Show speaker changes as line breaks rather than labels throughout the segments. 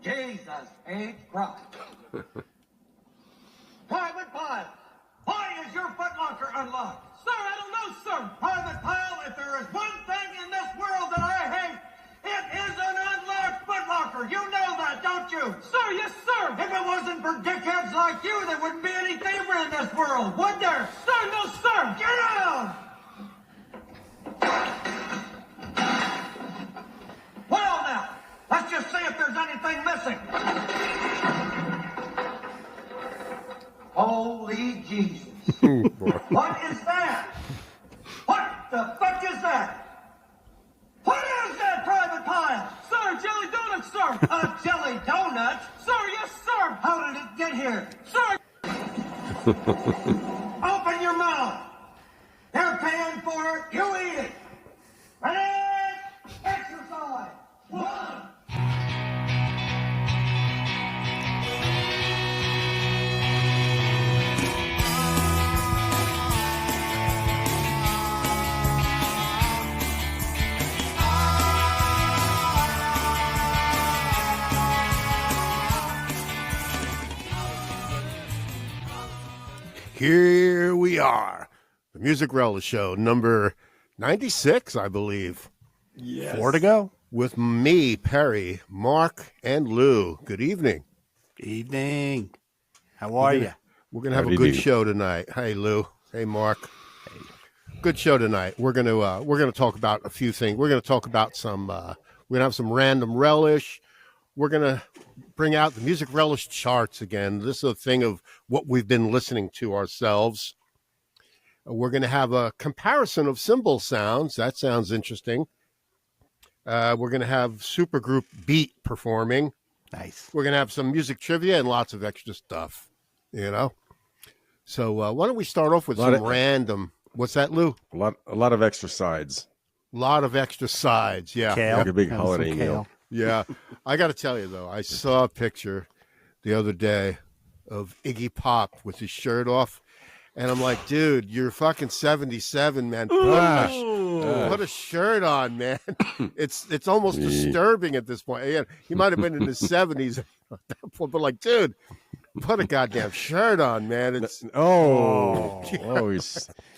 Jesus H. Christ. Private Pile, why is your footlocker unlocked?
Sir, I don't know, sir.
Private Pile, if there is one thing in this world that I hate, it is an unlocked footlocker. You know that, don't you?
Sir, yes, sir.
If it wasn't for dickheads like you, there wouldn't be any fever in this world, would there?
Sir, no, sir.
Get out! Well, now, let's just see if there's anything missing. Holy Jesus. What is that? What the fuck is that? What is that, Private Pile?
Sir, jelly donuts, sir.
A jelly donut?
Sir, yes, sir.
How did it get here?
Sir.
Open your mouth. They're paying for it. You eat it. Ready? Exercise. One.
Here we are, the Music Relish Show, number 96, I believe.
Yes.
4 to go with me, Perry, Mark, and Lou. Good evening.
Evening. How are you?
We're gonna have a good show tonight. Hey, Lou. Hey, Mark. Hey. Good show tonight. We're gonna talk about a few things. We're gonna talk about some. We're gonna have some random relish. We're going to bring out the Music Relish charts again. This is a thing of what we've been listening to ourselves. We're going to have a comparison of cymbal sounds. That sounds interesting. We're going to have supergroup Beat performing.
Nice.
We're going to have some music trivia and lots of extra stuff, you know. So why don't we start off with some random. What's that, Lou?
A lot of extra sides.
A lot of extra sides, yeah.
Kale.
Like a big holiday meal.
Yeah, I got to tell you, though, I saw a picture the other day of Iggy Pop with his shirt off, and I'm like, dude, you're fucking 77, man. Put a shirt on, man. It's almost disturbing at this point. Yeah, he might have been in his 70s at that point, but like, dude, put a goddamn shirt on, man. It's
now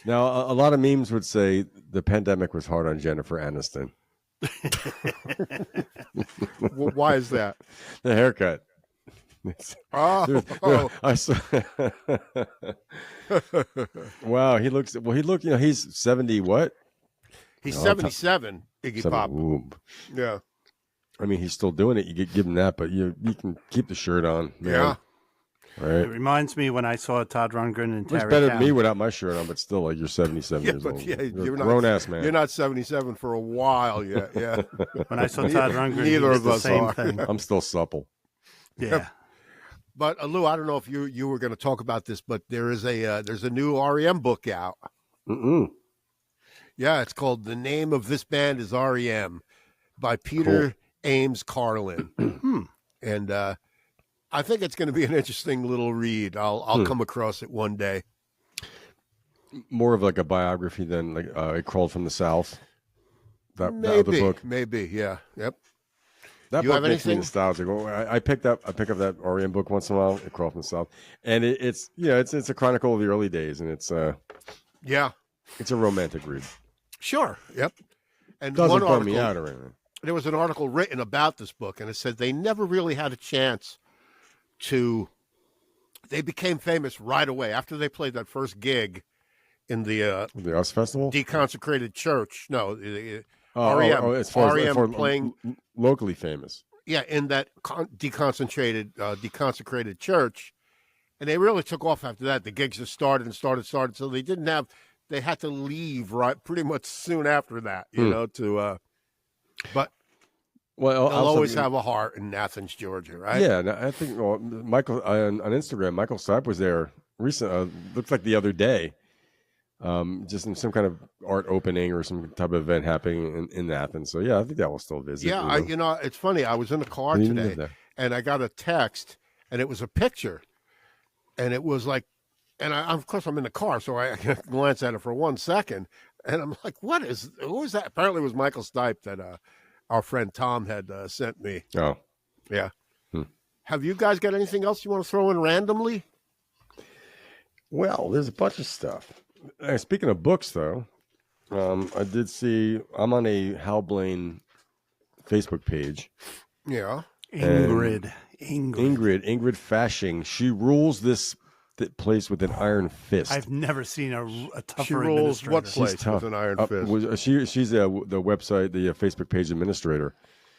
a lot of memes would say the pandemic was hard on Jennifer Aniston.
Why is that?
The haircut. I saw. Wow, he looks. Well, he's 70. What?
He's 77. Iggy Pop.
Ooh.
Yeah.
I mean, he's still doing it. You could give him that, but you can keep the shirt on. Man.
Yeah.
Right.
It reminds me when I saw Todd Rundgren and Terry
Looks better than
Cowan.
me without my shirt on, but still, like, you're 77 years old.
Yeah,
you're a grown-ass man.
You're not 77 for a while yet, yeah.
When I saw Todd Rundgren,
Neither
he
of
did the
us
same
are.
thing.
I'm still supple.
Yeah.
But, Lou, I don't know if you were going to talk about this, but there's a new REM book out.
Mm-mm.
Yeah, it's called The Name of This Band is REM by Peter Ames Carlin. And I think it's going to be an interesting little read. I'll come across it one day.
More of like a biography than like It Crawled from the South. That other book.
Maybe, yeah. Yep.
That
You
book
have
makes me
anything?
nostalgic. Well, I pick up that REM book once in a while, It Crawled from the South. And it's a chronicle of the early days, and it's a romantic read.
Sure. Yep. And
Doesn't
one
bum
article,
me out or anything.
there was an article written about this book, and it said they never really had a chance they became famous right away after they played that first gig in the
US Festival?
deconsecrated church. No,
REM.
REM.
As far as
playing
locally famous.
Yeah, in that deconsecrated church, and they really took off after that. The gigs just started. So they had to leave pretty much soon after that, but
Well,
they'll always have a heart in Athens, Georgia, right?
Yeah, I think Michael on Instagram, Michael Stipe was there recent. Looks like the other day, just in some kind of art opening or some type of event happening in Athens. So yeah, I think that will still visit.
Yeah, it's funny. I was in the car today, and I got a text, and it was a picture, and it was like, and of course I'm in the car, so I glanced at it for 1 second, and I'm like, who is that? Apparently, it was Michael Stipe that our friend Tom had sent me.
Oh,
yeah. Have you guys got anything else you want to throw in randomly?
Well, there's a bunch of stuff. Speaking of books, though, I did see. I'm on a Hal Blaine Facebook page.
Yeah.
Ingrid
Fashing. She rules this place with an iron fist.
I've never seen a tougher
She rules
administrator.
what place
She's tough.
with an iron fist?
She's the website, the Facebook page administrator.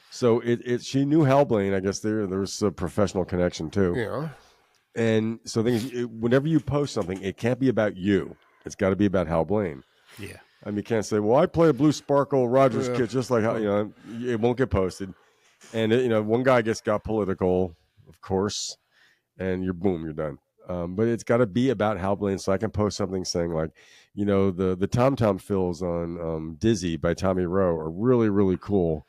So she knew Hal Blaine. I guess there was a professional connection too.
Yeah.
And so whenever you post something, it can't be about you. It's got to be about Hal Blaine.
Yeah.
I mean, you can't say, "Well, I play a Blue Sparkle Rogers kit," just like how it won't get posted. And one guy got political, of course, and you're done. But it's got to be about Hal Blaine, so I can post something saying like, the Tom Tom fills on Dizzy by Tommy Rowe are really, really cool.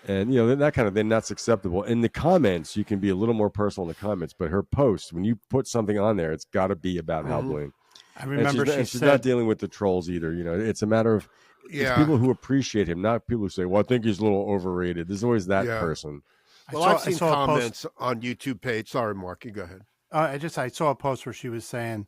And, that kind of thing, that's acceptable. In the comments, you can be a little more personal in the comments, but her post, when you put something on there, it's got to be about Hal Blaine.
I remember
she's not dealing with the trolls either. It's a matter of it's people who appreciate him, not people who say, "Well, I think he's a little overrated." There's always that person.
Well, I've seen comments on YouTube page. Sorry, Mark, you go ahead.
I saw a post where she was saying,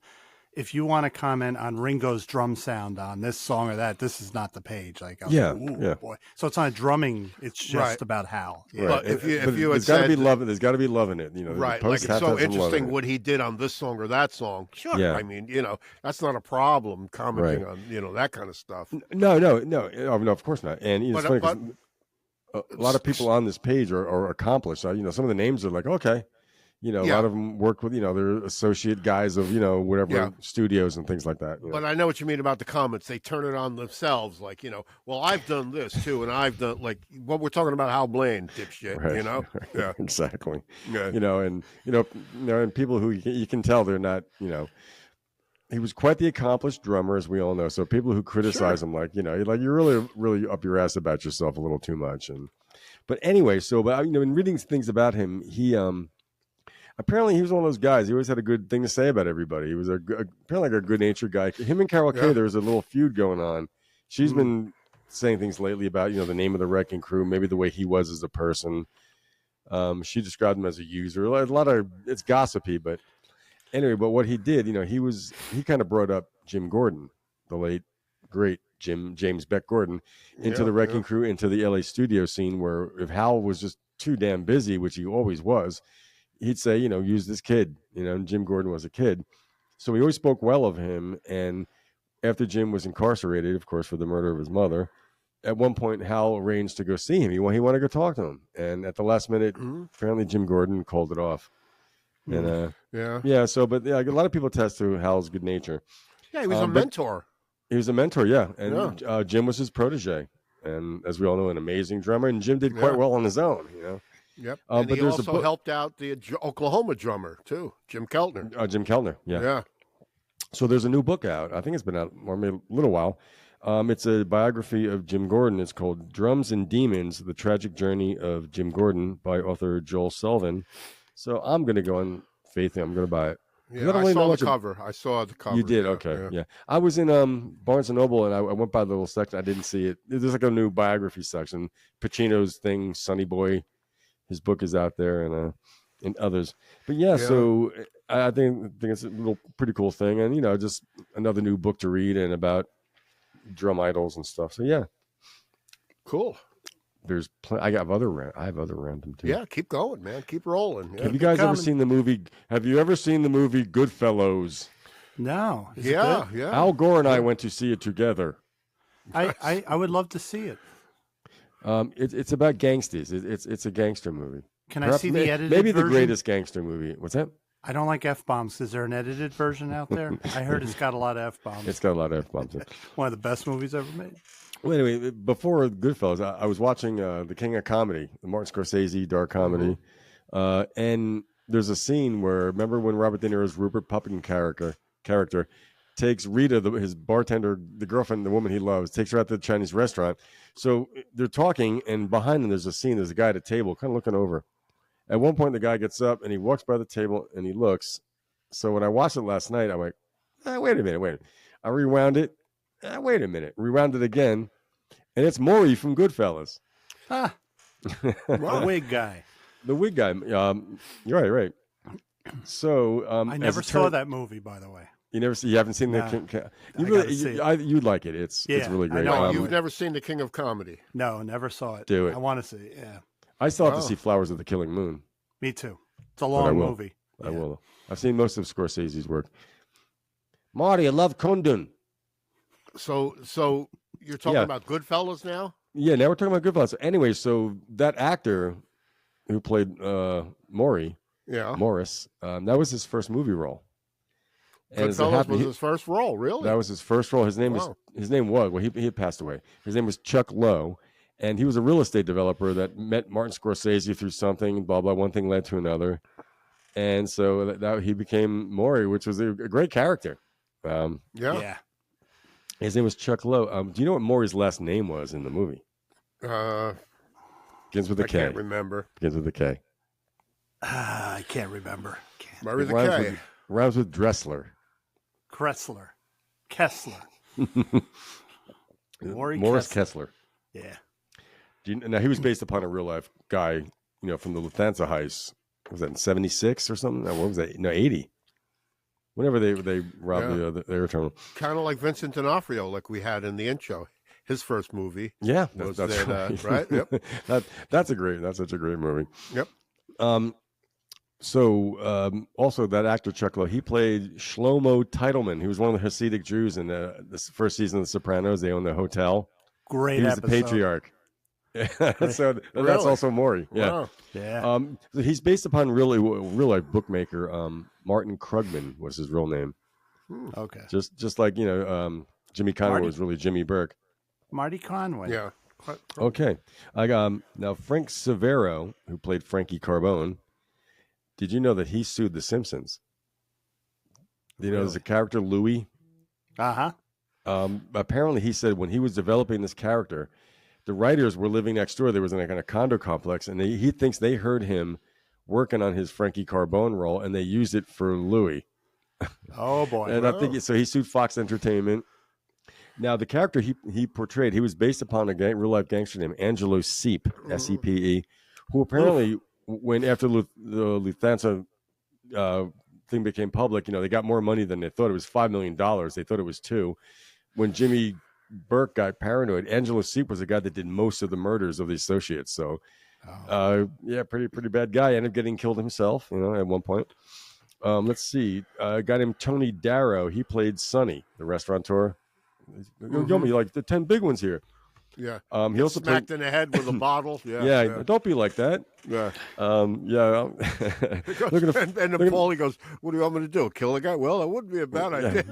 if you want to comment on Ringo's drum sound on this song or that, this is not the page. Like, boy. So it's not drumming. It's just about Hal.
Yeah. Right. But if you
there's got to be loving. There's got to be loving it.
Right. Like it's so interesting what he did on this song or that song. Sure.
Yeah.
I mean, that's not a problem commenting on that kind of stuff.
No. Of course not. And it's funny 'cause a lot of people on this page are accomplished. So, some of the names are like, okay. A lot of them work with, they're associate guys of, whatever studios and things like that.
But I know what you mean about the comments. They turn it on themselves. Like, well, I've done this too. And I've done what we're talking about, Hal Blaine, dipshit,
right.
Yeah,
exactly.
Yeah.
And people who you can tell they're not, he was quite the accomplished drummer, as we all know. So people who criticize him, you're really, really up your ass about yourself a little too much. But anyway, in reading things about him, apparently, he was one of those guys. He always had a good thing to say about everybody. He was apparently a good-natured guy. Him and Carol Kay, there was a little feud going on. She's been saying things lately about, the name of the Wrecking Crew, maybe the way he was as a person. She described him as a user. A lot of it's gossipy, but anyway. But what he did, he kind of brought up Jim Gordon, the late great James Beck Gordon, into the Wrecking Crew, into the LA studio scene. Where if Hal was just too damn busy, which he always was, he'd say, use this kid, and Jim Gordon was a kid. So he always spoke well of him. And after Jim was incarcerated, of course, for the murder of his mother, at one point, Hal arranged to go see him. He wanted to go talk to him. And at the last minute, apparently Jim Gordon called it off. And a lot of people attest to Hal's good nature.
Yeah, he was a mentor.
He was a mentor, yeah. And Jim was his protege. And as we all know, an amazing drummer. And Jim did quite well on his own,
Yep. And but he also helped out the Oklahoma drummer, too, Jim Keltner.
Jim Keltner, yeah.
Yeah.
So there's a new book out. I think it's been out for maybe a little while. It's a biography of Jim Gordon. It's called Drums and Demons, The Tragic Journey of Jim Gordon by author Joel Sullivan. So I'm going to go on faith. I'm going to buy it.
Yeah, I saw the cover. I saw the cover.
You did? Okay. Yeah. I was in Barnes & Noble, and I went by the little section. I didn't see it. There's like a new biography section. Pacino's thing, Sonny Boy. His book is out there, and others. But so I think it's a little pretty cool thing, and just another new book to read and about drum idols and stuff. So yeah,
cool.
There's I have other random too.
Yeah, keep going, man. Keep rolling. Yeah.
Have you guys ever seen the movie? Have you ever seen the movie Goodfellas?
No.
Yeah.
Al Gore and I went to see it together.
I would love to see it.
It's about gangsters. It's a gangster movie.
Can I see the edited
maybe
version?
The greatest gangster movie. What's that?
I don't like F-bombs. Is there an edited version out there? I heard it's got a lot of F-bombs.
It's got a lot of F-bombs.
One of the best movies ever made.
Well, anyway, before Goodfellas, I was watching The King of Comedy, the Martin Scorsese dark comedy, and there's a scene where, remember when Robert De Niro's Rupert Pupkin character takes Rita, his bartender, the girlfriend, the woman he loves, takes her out to the Chinese restaurant. So they're talking, and behind them there's a scene. There's a guy at a table, kind of looking over. At one point, the guy gets up and he walks by the table and he looks. So when I watched it last night, I'm like, wait a minute. I rewound it. Wait a minute. Rewound it again, and it's Maury from Goodfellas.
The wig guy.
The wig guy. You're right. So
I never saw that movie, by the way.
You haven't seen
No.
You'd like it. It's really great.
I know.
You've never seen The King of Comedy?
No, never saw it.
Do it.
I want to see it. Yeah,
I still have to see Flowers of the Killing Moon.
me too. It's a long movie.
I will. I've seen most of Scorsese's work. Marty, I love Kundun.
So you're talking about Goodfellas now?
Yeah, now we're talking about Goodfellas. Anyway, so that actor who played Morris, that was his first movie role. And
Goodfellas was his first role, really?
That was his first role. His name was he had passed away. His name was Chuck Lowe, and he was a real estate developer that met Martin Scorsese through something, blah, blah, one thing led to another. And so that he became Maury, which was a great character.
Yeah.
His name was Chuck Lowe. Do you know what Maury's last name was in the movie? Begins with a K.
I can't remember.
Begins with a K.
I can't remember.
Murray's a K.
Rhymes with Dressler.
Kessler.
Morris Kessler.
Yeah.
Now, he was based upon a real life guy, from the Lufthansa heist. Was that in 76 or something? No, what was that? No, 80. Whenever they robbed the air terminal.
Kind of like Vincent D'Onofrio, like we had in the intro. His first movie.
Yeah,
that's
right.
Right? Yep.
That's such a great movie.
Yep.
So also that actor Chuck Lowe, he played Shlomo Teitelman. He was one of the Hasidic Jews in the first season of The Sopranos. They owned the hotel.
Great
He was
episode.
the patriarch. So that's also Maury. Yeah.
Wow.
Yeah.
So he's based upon real life bookmaker Martin Krugman was his real name.
Okay.
Just like Jimmy Conway was really Jimmy Burke.
Marty Conway.
Yeah.
Okay. I got now Frank Severo, who played Frankie Carbone. Did you know that he sued The Simpsons? Do you know there's a character Louis?
Uh-huh.
Apparently, he said when he was developing this character, the writers were living next door. There was like a condo complex, and he thinks they heard him working on his Frankie Carbone role, and they used it for Louis.
Oh boy!
And I think so. He sued Fox Entertainment. Now, the character he portrayed, he was based upon a real life gangster named Angelo Sepe, Sepe, who apparently, when after the Lufthansa thing became public, they got more money than they thought. It was $5 million. They thought it was $2 million. When Jimmy Burke got paranoid, Angelo Sepe was the guy that did most of the murders of the associates. So, pretty bad guy. Ended up getting killed himself, at one point. Let's see. A guy named Tony Darrow. He played Sonny, the restaurateur. You like the 10 big ones here.
Yeah.
He also
smacked in the head with a bottle.
Yeah. Don't be like that.
Yeah.
And
then Paulie goes, "What do you want me to do? Kill the guy?" Well, that wouldn't be a bad idea.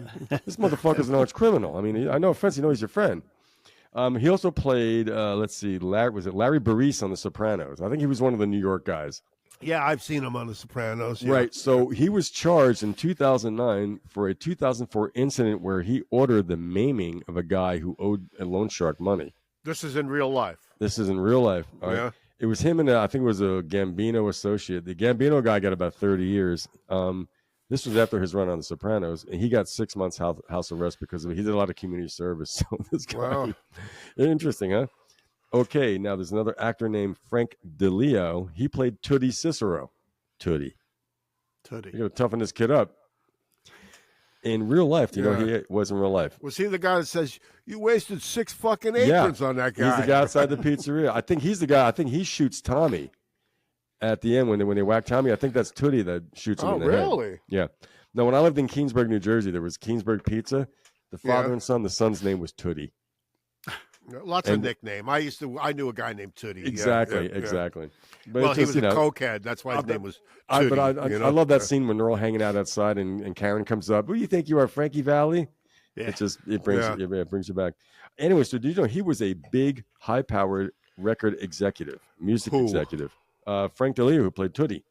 This motherfucker's an arch criminal. I mean, I know offense. He's your friend. He also played. Larry Baris on The Sopranos? I think he was one of the New York guys.
Yeah, I've seen him on The Sopranos. Yeah.
Right. So he was charged in 2009 for a 2004 incident where he ordered the maiming of a guy who owed a loan shark money.
This is in real life.
All right? It was him and I think it was a Gambino associate. The Gambino guy got about 30 years. This was after his run on The Sopranos, and he got 6 months house arrest because of it. He did a lot of community service. So this guy, interesting, huh? Okay, now there's another actor named Frank DeLeo. He played Tootie Cicero. Tootie. You gotta toughen this kid up. In real life, do you know he was in real life?
Was he the guy that says, "You wasted 6 fucking aprons on that guy"?
He's the guy outside the pizzeria. I think he's the guy. I think he shoots Tommy at the end when they whack Tommy. I think that's Tootie that shoots him in the head.
Oh, really?
Yeah. Now, when I lived in Keensburg, New Jersey, there was Keensburg Pizza. The father and son, the son's name was Tootie.
Lots of nickname. I knew a guy named Tootie.
Exactly. But
he was a cokehead. That's why his name was Tootie.
But I love that scene when they're all hanging out outside and Karen comes up. Who do you think you are, Frankie Valli? Yeah. It brings you back. Anyway, so did you know he was a big, high-powered record executive, music executive? Frank DeLeo, who played Tootie.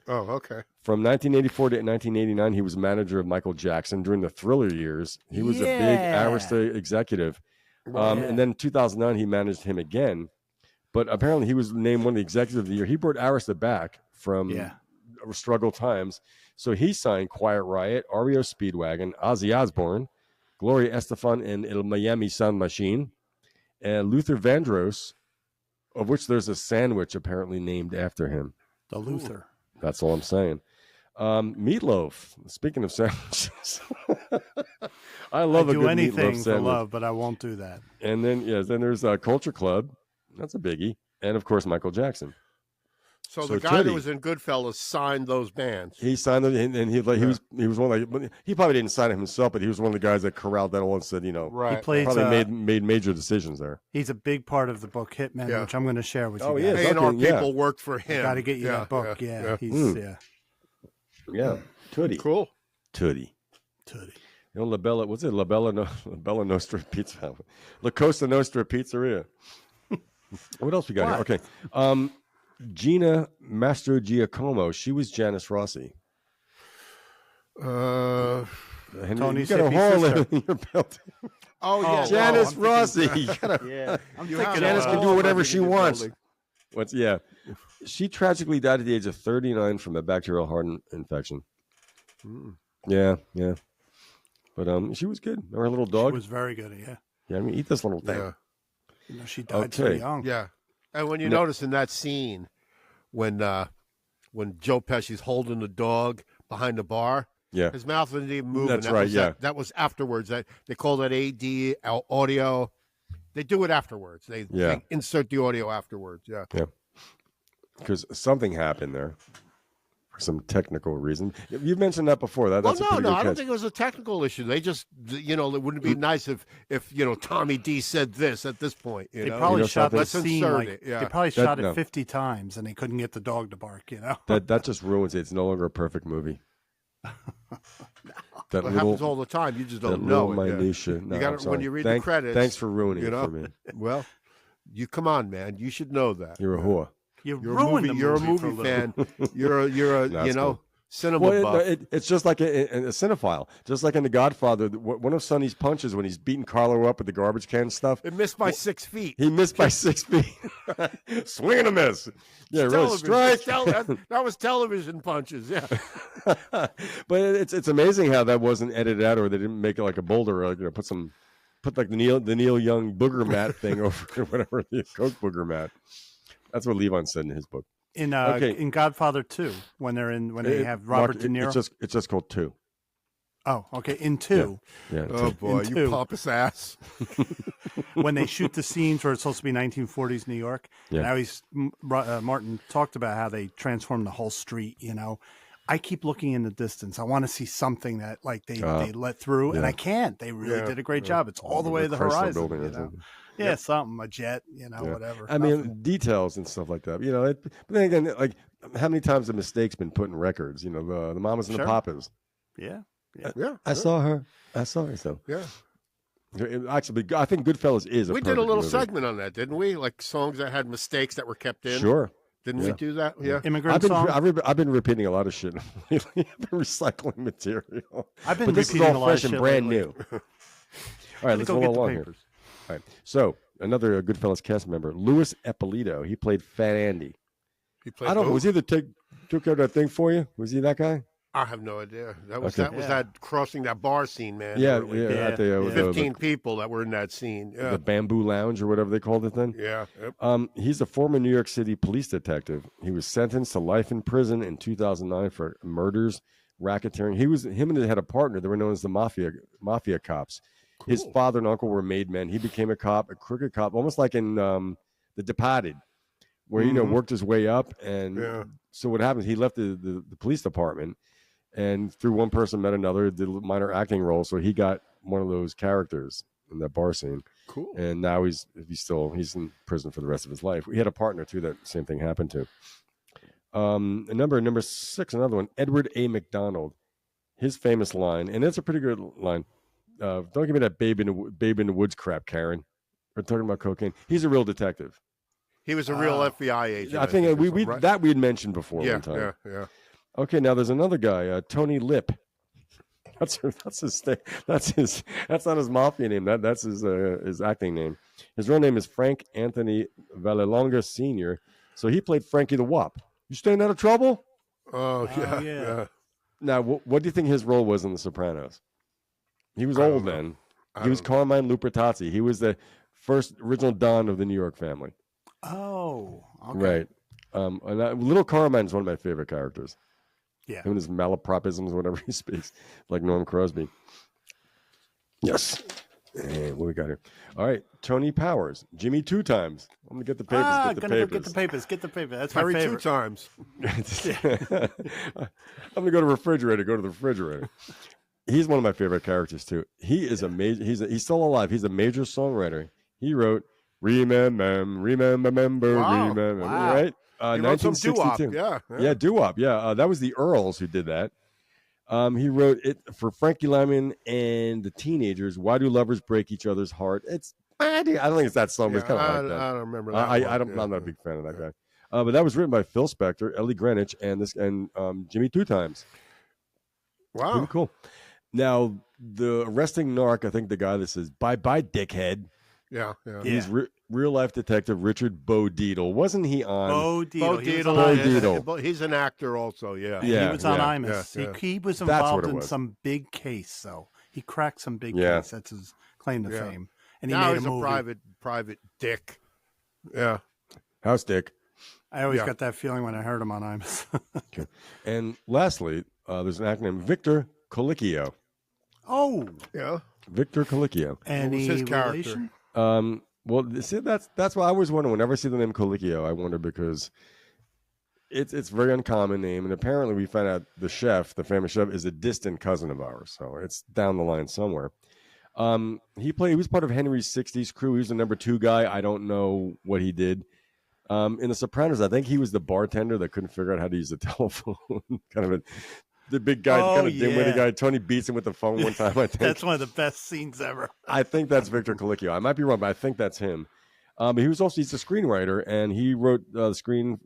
Oh, okay.
From 1984 to 1989, he was manager of Michael Jackson during the Thriller years. He was a big Arista executive. And then in 2009, he managed him again. But apparently, he was named one of the executives of the year. He brought Arista back from struggle times. So he signed Quiet Riot, REO Speedwagon, Ozzy Osbourne, Gloria Estefan, and El Miami Sound Machine, and Luther Vandross, of which there's a sandwich apparently named after him.
The Luther.
That's all I'm saying. Meatloaf. Speaking of sandwiches, I love
I
a
do
good
anything
meatloaf
for
sandwich.
love, but I won't do that.
And then then there's Culture Club. That's a biggie. And of course Michael Jackson.
So
So
the guy that
Tootie.
was in Goodfellas signed those bands.
He signed it, and he was one of he probably didn't sign it himself, but he was one of the guys that corralled that all and said,
He
Right.
plays,
probably made major decisions there.
he's a big part of the book Hitman,
Yeah.
which I'm going to share with
Oh,
you
he
guys.
is.
A&R
Okay, yeah.
people worked for him.
Got to get you that book. Yeah, he's
Yeah, Tootie.
Cool.
Tootie.
Tootie.
You know, La Bella Nostra Pizza, La Costa Nostra Pizzeria. What else we got here? Okay, Gina Mastrogiacomo. She was Janice Rossi.
Uh,
Henry,
Tony's
you got a
hippie
hole
sister.
in your belt.
oh, yeah.
Janice
I'm thinking-
Rossi. You gotta-
Yeah, I'm
You
thinking
have
Janice
a
can do
hole
whatever
in
she
your
wants.
building.
She tragically died at the age of 39 from a bacterial heart infection. Yeah. But she was good. Her little
she
dog.
was very good. Yeah,
Yeah, I mean, eat this little thing.
Yeah.
you know, she died so
Okay.
young.
Yeah. And when you
No.
notice in that scene, when Joe Pesci's holding the dog behind the bar,
Yeah.
his mouth wasn't even moving.
That's right, yeah.
That was afterwards. They call that AD, audio. They do it afterwards. They insert the audio afterwards. Yeah.
Because something happened there for some technical reason. You've mentioned that before. That's a
No,
pretty good
I don't
catch.
think it was a technical issue. They just, it wouldn't be nice if Tommy D said this at this point.
They
know?
probably
You know
shot the
something?
Let's
scene
insert
like
it, yeah.
they probably
That-
shot it
no.
50 times, and they couldn't get the dog to bark. You know,
That just ruins it. It's no longer a perfect movie. That
It happens all the time. You just
that
don't know
little
it. yeah.
minutia. No,
You got
I'm
to when
sorry.
you read
Thank-
the credits.
Thanks for ruining it for me.
Well, you come on, man. You should know that.
You're a whore.
you
You're
ruined the movie.
You're a
for
movie
little.
fan. You're a
That's cool.
cinema
Well,
buff.
it's just like a cinephile. Just like in The Godfather, one of Sonny's punches when he's beating Carlo up with the garbage can stuff.
It missed by 6 feet.
He missed by 6 feet. Swing and a miss. Yeah, really.
Television.
Strike.
That was television punches. Yeah.
But it's amazing how that wasn't edited out, or they didn't make it like a boulder, or put like the Neil Young booger mat thing over or whatever, the Coke booger mat. That's what Levon said in his book.
In
Okay.
in Godfather 2, when they have Robert De Niro.
It's just called 2.
Oh, okay. In 2,
Yeah.
Oh boy,
In
you
two.
pompous ass.
when they shoot the scenes where it's supposed to be 1940s New York,
Yeah.
and I always Martin talked about how they transformed the whole street. I keep looking in the distance. I want to see something that they let through, and
yeah.
I can't. They really
Yeah,
did a great job. It's all the way to the
Chrysler
horizon.
building or something.
Yeah, something, a jet,
Yeah.
whatever.
I mean,
Nothing.
details and stuff like that. But then again, like how many times have mistakes been put in records? The mamas and
Sure.
the papas.
Yeah.
Yeah.
I saw her. So
Yeah.
actually, I think Goodfellas is.
We did a
perfect
little
movie.
segment on that, didn't we? Like songs that had mistakes that were kept in.
Sure.
Didn't we
Yeah.
do that? Yeah.
Immigrant
I've been
song.
I've been repeating a lot of shit lately. I've been recycling material.
I've been
But this is
repeating a
all
lot of
fresh and
shit
brand
lately.
new. All right, let's
go
roll
get the
along here.
papers.
All right. So another Goodfellas cast member, Louis Eppolito. He played Fat Andy.
He played
I don't know.
who?
Was he the took care of that thing for you? Was he that guy?
I have no idea. That was
Okay.
that crossing that bar scene, man.
Yeah,
early.
yeah.
Yeah.
At the,
15 people that were in that scene. Yeah.
the Bamboo Lounge or whatever they called it then.
Yeah. Yep.
He's a former New York City police detective. He was sentenced to life in prison in 2009 for murders, racketeering. Him and he had a partner. They were known as the mafia cops. His
Cool.
father and uncle were made men. He became a cop, a crooked cop, almost like in The Departed, where worked his way up. And
Yeah.
so what happens? He left the police department, and through one person met another, did a minor acting role. So he got one of those characters in that bar scene.
Cool.
And now he's in prison for the rest of his life. We had a partner too that same thing happened to. Number 6, another one, Edward A. McDonald. His famous line, and it's a pretty good line. Don't give me that babe in the woods crap, Karen. We're talking about cocaine. He's a real detective.
He was a real FBI agent.
I think
or
we
something, right?
that we had mentioned before
Yeah,
one time.
yeah.
Okay, now there's another guy, Tony Lip. That's his thing. That's not his mafia name. That's his acting name. His real name is Frank Anthony Vallelonga Sr. So he played Frankie the Wop. You staying out of trouble?
Oh, yeah.
yeah.
Yeah.
Now, what do you think his role was in The Sopranos? He was old then. He was Carmine Lupertazzi. He was the first original Don of the New York family.
Oh, okay.
Right. Little Carmine's one of my favorite characters.
Yeah.
Him and his malapropisms, whatever he speaks, like Norm Crosby. Yes. And what we got here? All right, Tony Powers, Jimmy 2 times. I'm gonna get the papers.
Go get the papers. Get the paper. That's
Harry
my
2
favorite.
times.
I'm gonna go to the refrigerator. Go to the refrigerator. He's one of my favorite characters too. He is a major. He's still alive. He's a major songwriter. He wrote remember,
Wow.
right?
He wrote some
1962.
doo-wop.
Yeah, doo-wop. Yeah, that was the Earls who did that. He wrote it for Frankie Lyman and the Teenagers. Why do lovers break each other's heart? I don't think it's that song, but it's kind of like that.
I don't remember that.
I'm not a big fan of that guy. But that was written by Phil Spector, Ellie Greenwich, and Jimmy 2 times.
Wow.
Pretty cool. Now, the arresting narc, I think the guy that says, bye, dickhead.
Yeah.
He's real-life detective Richard Bo Deedle. Wasn't he on?
Bo Deedle. He's an actor also, yeah.
He was on Imus.
Yeah.
He was involved in some big case, though. He cracked some big case. That's his claim to fame. And he made
he's
a movie.
a private dick. Yeah.
House dick.
I always got that feeling when I heard him on Imus.
Okay. And lastly, there's an actor named Victor Colicchio.
Oh.
Yeah.
Victor Colicchio.
And his character.
Well, see, that's what I always wonder. Whenever I see the name Colicchio, I wonder because it's a very uncommon name, and apparently we find out the famous chef, is a distant cousin of ours, so it's down the line somewhere. He was part of Henry's '60s crew. He was the number 2 guy. I don't know what he did. In The Sopranos, I think he was the bartender that couldn't figure out how to use the telephone. The big guy, dimwitty guy. Tony beats him with the phone one time, I think.
That's one of the best scenes ever.
I think that's Victor Colicchio. I might be wrong, but I think that's him. But he's a screenwriter, and he wrote the screen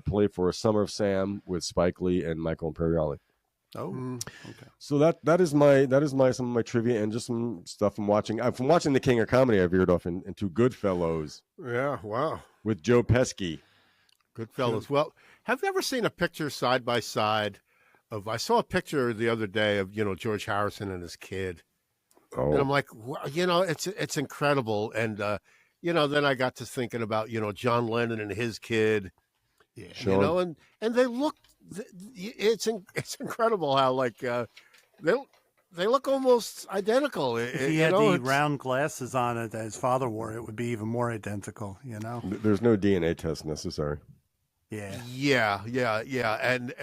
play for Summer of Sam with Spike Lee and Michael Imperioli.
Oh, okay.
So that is some of my trivia and just some stuff I'm watching. From watching The King of Comedy, I veered off into Goodfellas.
Yeah, wow.
With Joe Pesci.
Goodfellas. Well, have you ever seen a picture side by side I saw a picture the other day of, George Harrison and his kid.
Oh.
And I'm like, it's incredible. And, then I got to thinking about, John Lennon and his kid,
Sure.
and they look, it's incredible how they look almost identical.
If he had the round glasses on it that his father wore, it would be even more identical,
There's no DNA test necessary.
Yeah. And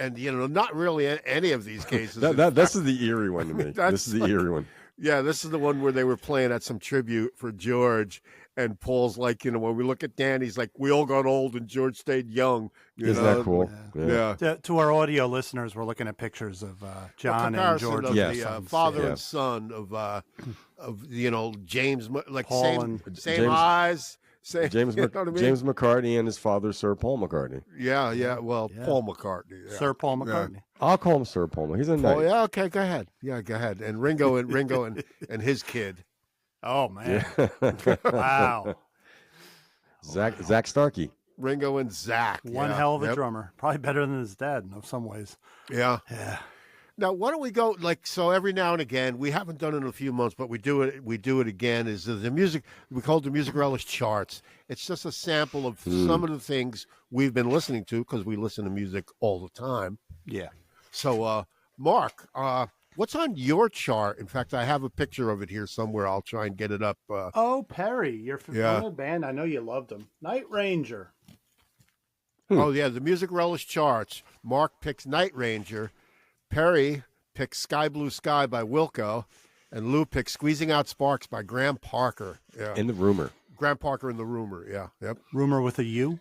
not really any of these cases.
This is the eerie one to me. This is the eerie one.
Yeah, this is the one where they were playing at some tribute for George, and Paul's like, when we look at Dan, he's like, we all got old and George stayed young.
Isn't that cool?
Yeah.
To our audio listeners, we're looking at pictures of John and George.
Of the father and son of James, like
Paul
same eyes.
James McCartney and his father, Sir Paul McCartney.
Yeah. Well, Paul McCartney. Yeah.
Sir Paul McCartney.
Yeah. I'll call him Sir Paul. He's a knight.
Yeah, okay, go ahead. Yeah, go ahead. And Ringo and his kid.
Oh man! Wow.
Zach Starkey.
Ringo and Zach.
One hell of a drummer. Probably better than his dad in some ways.
Yeah.
Yeah.
Now, why don't we go so every now and again, we haven't done it in a few months, but we do it again, is the music, we call it the Music Relish Charts. It's just a sample of some of the things we've been listening to because we listen to music all the time.
Yeah.
So, Mark, what's on your chart? In fact, I have a picture of it here somewhere. I'll try and get it up.
Perry, your favorite band. I know you loved them. Night Ranger.
Oh, yeah, the Music Relish Charts. Mark picks Night Ranger. Perry picks Sky Blue Sky by Wilco, and Lou picks Squeezing Out Sparks by Graham Parker. Yeah.
In the Rumor.
Graham Parker in the Rumor, yeah. Yep.
Rumor with a U?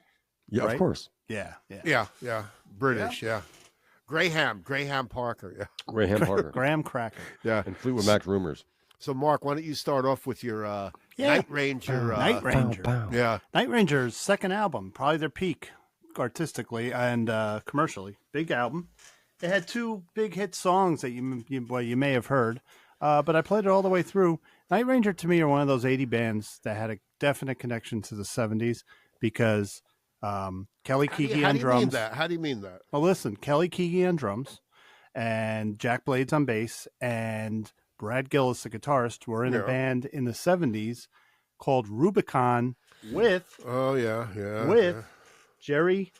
Yeah,
right?
Of course.
Yeah.
British, yeah. Graham Parker, yeah.
Graham Parker.
Graham Cracker.
Yeah.
And Fleetwood Mac Rumors.
So, Mark, why don't you start off with your Night Ranger?
Night Ranger.
Yeah.
Night Ranger's second album, probably their peak artistically and commercially. Big album. It had 2 big hit songs that you may have heard, but I played it all the way through. Night Ranger, to me, are one of those 80 bands that had a definite connection to the 70s because Kelly Keegy on drums.
How do you mean that?
Well, listen, Kelly Keegy on drums and Jack Blades on bass and Brad Gillis, the guitarist, were in a band in the 70s called Rubicon with
Oh, yeah.
with Jerry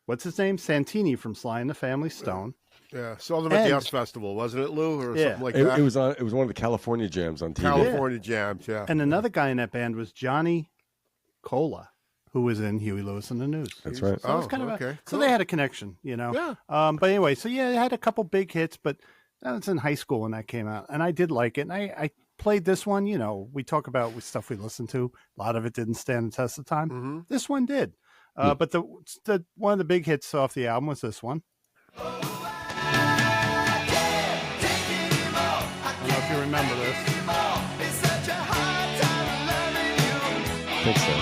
what's his name? Santini from Sly and the Family Stone.
Yeah, saw them at the
And-
US Festival, wasn't it, Lou, or
Yeah.
something like
It,
that?
it was on. It was one of the California jams on TV.
California Jams. Yeah,
And another guy in that band was Johnny Cola, who was in Huey Lewis and the News.
That's right.
So it was
Oh,
kind of
okay,
so
cool.
they had a connection, you know.
Yeah.
But anyway, so yeah, it had a couple big hits, but that was in high school when that came out, and I did like it. And I played this one. You know, we talk about stuff we listened to. A lot of it didn't stand the test of time.
Mm-hmm.
This one did. But the one of the big hits off the album was this one. I don't know if you remember this.
I think so.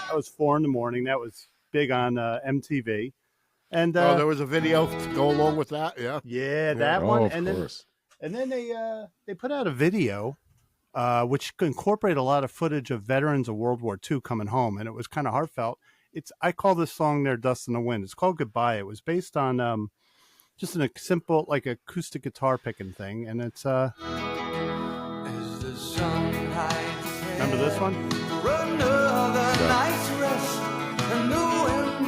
That was 4 a.m. That was big on MTV. And
Oh, there was a video to go along with that. Yeah.
yeah, that
Oh,
one.
of
And then
course.
they put out a video which incorporated a lot of footage of veterans of World War II coming home, and it was kind of heartfelt. I call this song "Their Dust in the Wind." It's called "Goodbye." It was based on just a simple like acoustic guitar picking thing, and it's remember this one?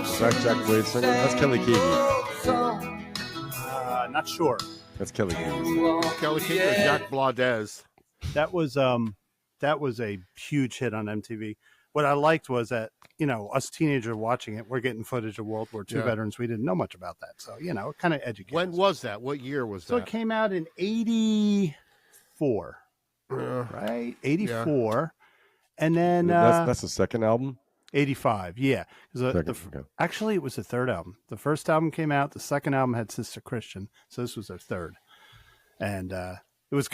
Is that Jack Blade singing? That's Kelly Keegan.
Not sure.
That's Kelly Keegan.
Kelly King or Jack Blades.
That was a huge hit on MTV. What I liked was that, you know, us teenagers watching it, we're getting footage of World War II
Yeah.
veterans. We didn't know much about that. So, you know, it kind of educated
When
us.
was that? What year was
So
that?
it came out in 84, right? 84. And then
That's the second album.
85, yeah. 'Cause,
Second, okay.
actually, it was the third album. The first album came out. The second album had Sister Christian. So this was their third. And it was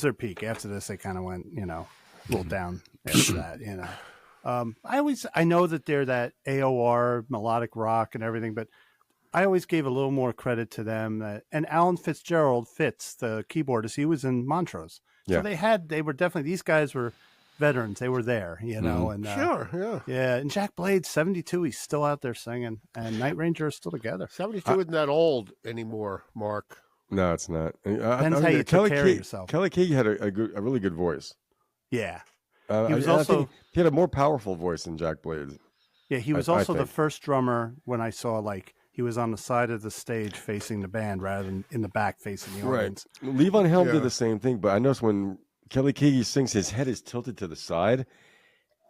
their peak. After this, they kind of went, you know, a little down after that, you know. I know that they're that AOR melodic rock and everything, but I always gave a little more credit to them. And Alan Fitzgerald, the keyboardist, he was in Montrose.
Yeah.
So they were definitely, these guys were veterans. They were there, you know. And
Sure, yeah.
yeah, and Jack Blade, 72, he's still out there singing, and Night Ranger is still together.
72 isn't that old anymore, Mark.
No, it's not.
Depends how you take care of yourself.
Kelly Keegan had a really good voice.
Yeah.
He
was also-
he had a more powerful voice than Jack Blade.
Yeah, he was
I
also the
think.
first drummer when I saw, like, he was on the side of the stage facing the band rather than in the back facing the audience.
Levon Helm
Yeah.
did the same thing, but I noticed when Kelly Keegan sings, his head is tilted to the side.